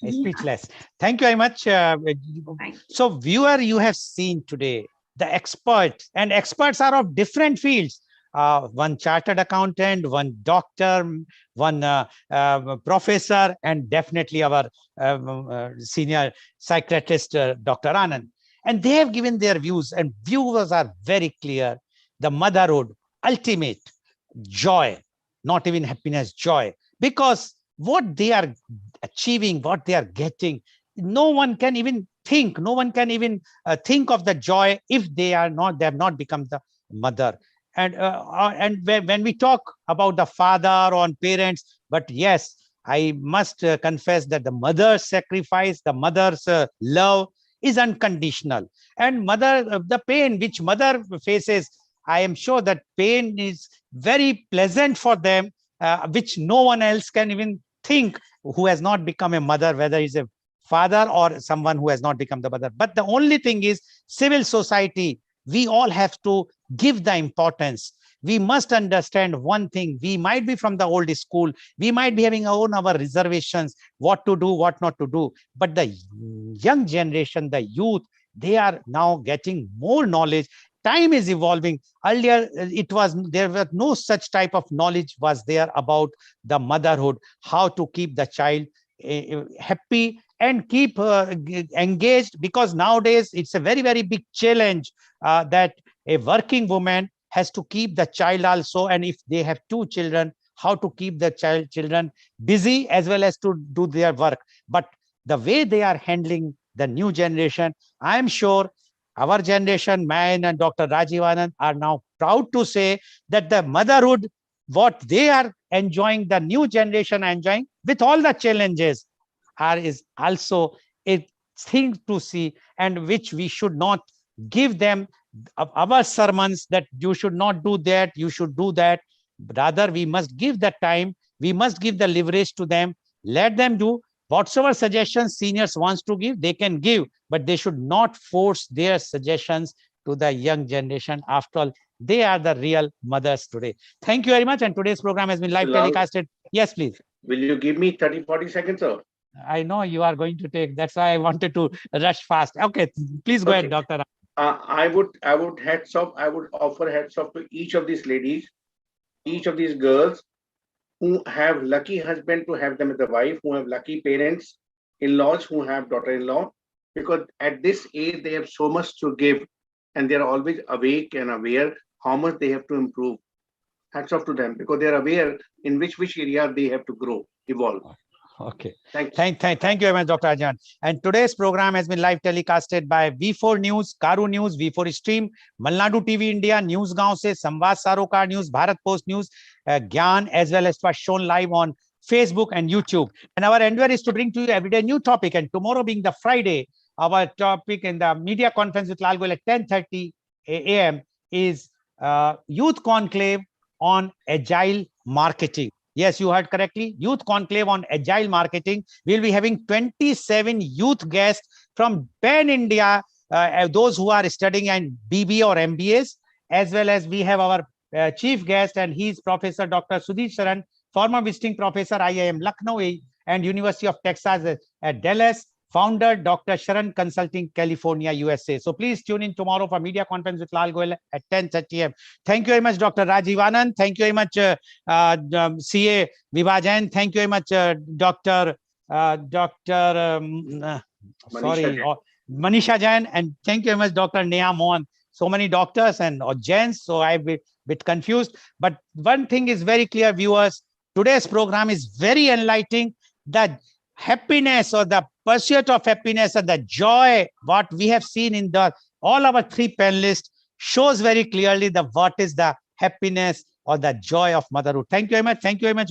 speechless. Thank you very much. So viewer, you have seen today the experts, and experts are of different fields. One chartered accountant, one doctor, one professor, and definitely our senior psychiatrist, Dr. Anand. And they have given their views, and views are very clear. The motherhood, ultimate joy, not even happiness, joy. Because what they are achieving, what they are getting, no one can even think, no one can even think of the joy if they have not become the mother. And when we talk about the father or parents, but yes, I must confess that the mother's sacrifice, the mother's love is unconditional. And the pain which mother faces, I am sure that pain is very pleasant for them, which no one else can even think who has not become a mother, whether he's a father or someone who has not become the mother. But the only thing is, civil society, we all have to give the importance. We must understand one thing. We might be from the old school. We might be having our reservations, what to do, what not to do. But the young generation, the youth, they are now getting more knowledge. Time is evolving. Earlier, there was no such type of knowledge was there about the motherhood, how to keep the child happy and keep engaged, because nowadays it's a very, very big challenge that a working woman has to keep the child also. And if they have 2 children, how to keep the children busy as well as to do their work. But the way they are handling the new generation, I am sure our generation, mine and Dr. Rajiv Anand, are now proud to say that the motherhood, what they are enjoying, the new generation enjoying with all the challenges, is also a thing to see, and which we should not give them our sermons that you should not do that, you should do that. Rather, we must give the time, we must give the leverage to them, let them do whatsoever suggestions seniors wants to give, they can give, but they should not force their suggestions to the young generation. After all, they are the real mothers today. Thank you very much. And today's program has been live telecasted. Yes, please. Will you give me 30-40 seconds, sir? I know you are going to take. That's why I wanted to rush fast. Okay, please go ahead, Doctor. I would hats off. I would offer hats off to each of these ladies, each of these girls who have lucky husband to have them as a wife, who have lucky parents, in-laws who have daughter-in-law, because at this age they have so much to give, and they are always awake and aware how much they have to improve. Hats off to them, because they are aware in which area they have to grow, evolve. Okay. Thank you. Thank you very much, Dr. Arjan. And today's program has been live telecasted by V4 News, Karu News, V4 Stream, Malnadu TV India, News Gaon se, Samvad Sarokar News, Bharat Post News, Gyan, as well as was shown live on Facebook and YouTube. And our endeavor is to bring to you every day new topic. And tomorrow being the Friday, our topic in the media conference with Lal Goel at 10:30 a.m. is Youth Conclave on Agile Marketing. Yes, you heard correctly. Youth Conclave on Agile Marketing. We'll be having 27 youth guests from Pan India, those who are studying in BBA or MBAs, as well as we have our chief guest, and he's Professor Dr. Sudhir Sharan, former visiting professor, IIM Lucknow and University of Texas at Dallas, founder Dr. Sharan Consulting, California, USA. So please tune in tomorrow for media conference with Lal Goel at 10:30 a.m. Thank you very much, Dr. Rajiv Anand. Thank you very much, CA Vibha Jain. Thank you very much, Manisha Jain. And thank you very much, Dr. Neha Mohan. So many doctors and Jains, so I'm a bit confused. But one thing is very clear, viewers. Today's program is very enlightening. The happiness or the pursuit of happiness and the joy, what we have seen in all our 3 panelists, shows very clearly what is the happiness or the joy of motherhood. Thank you very much. Thank you very much.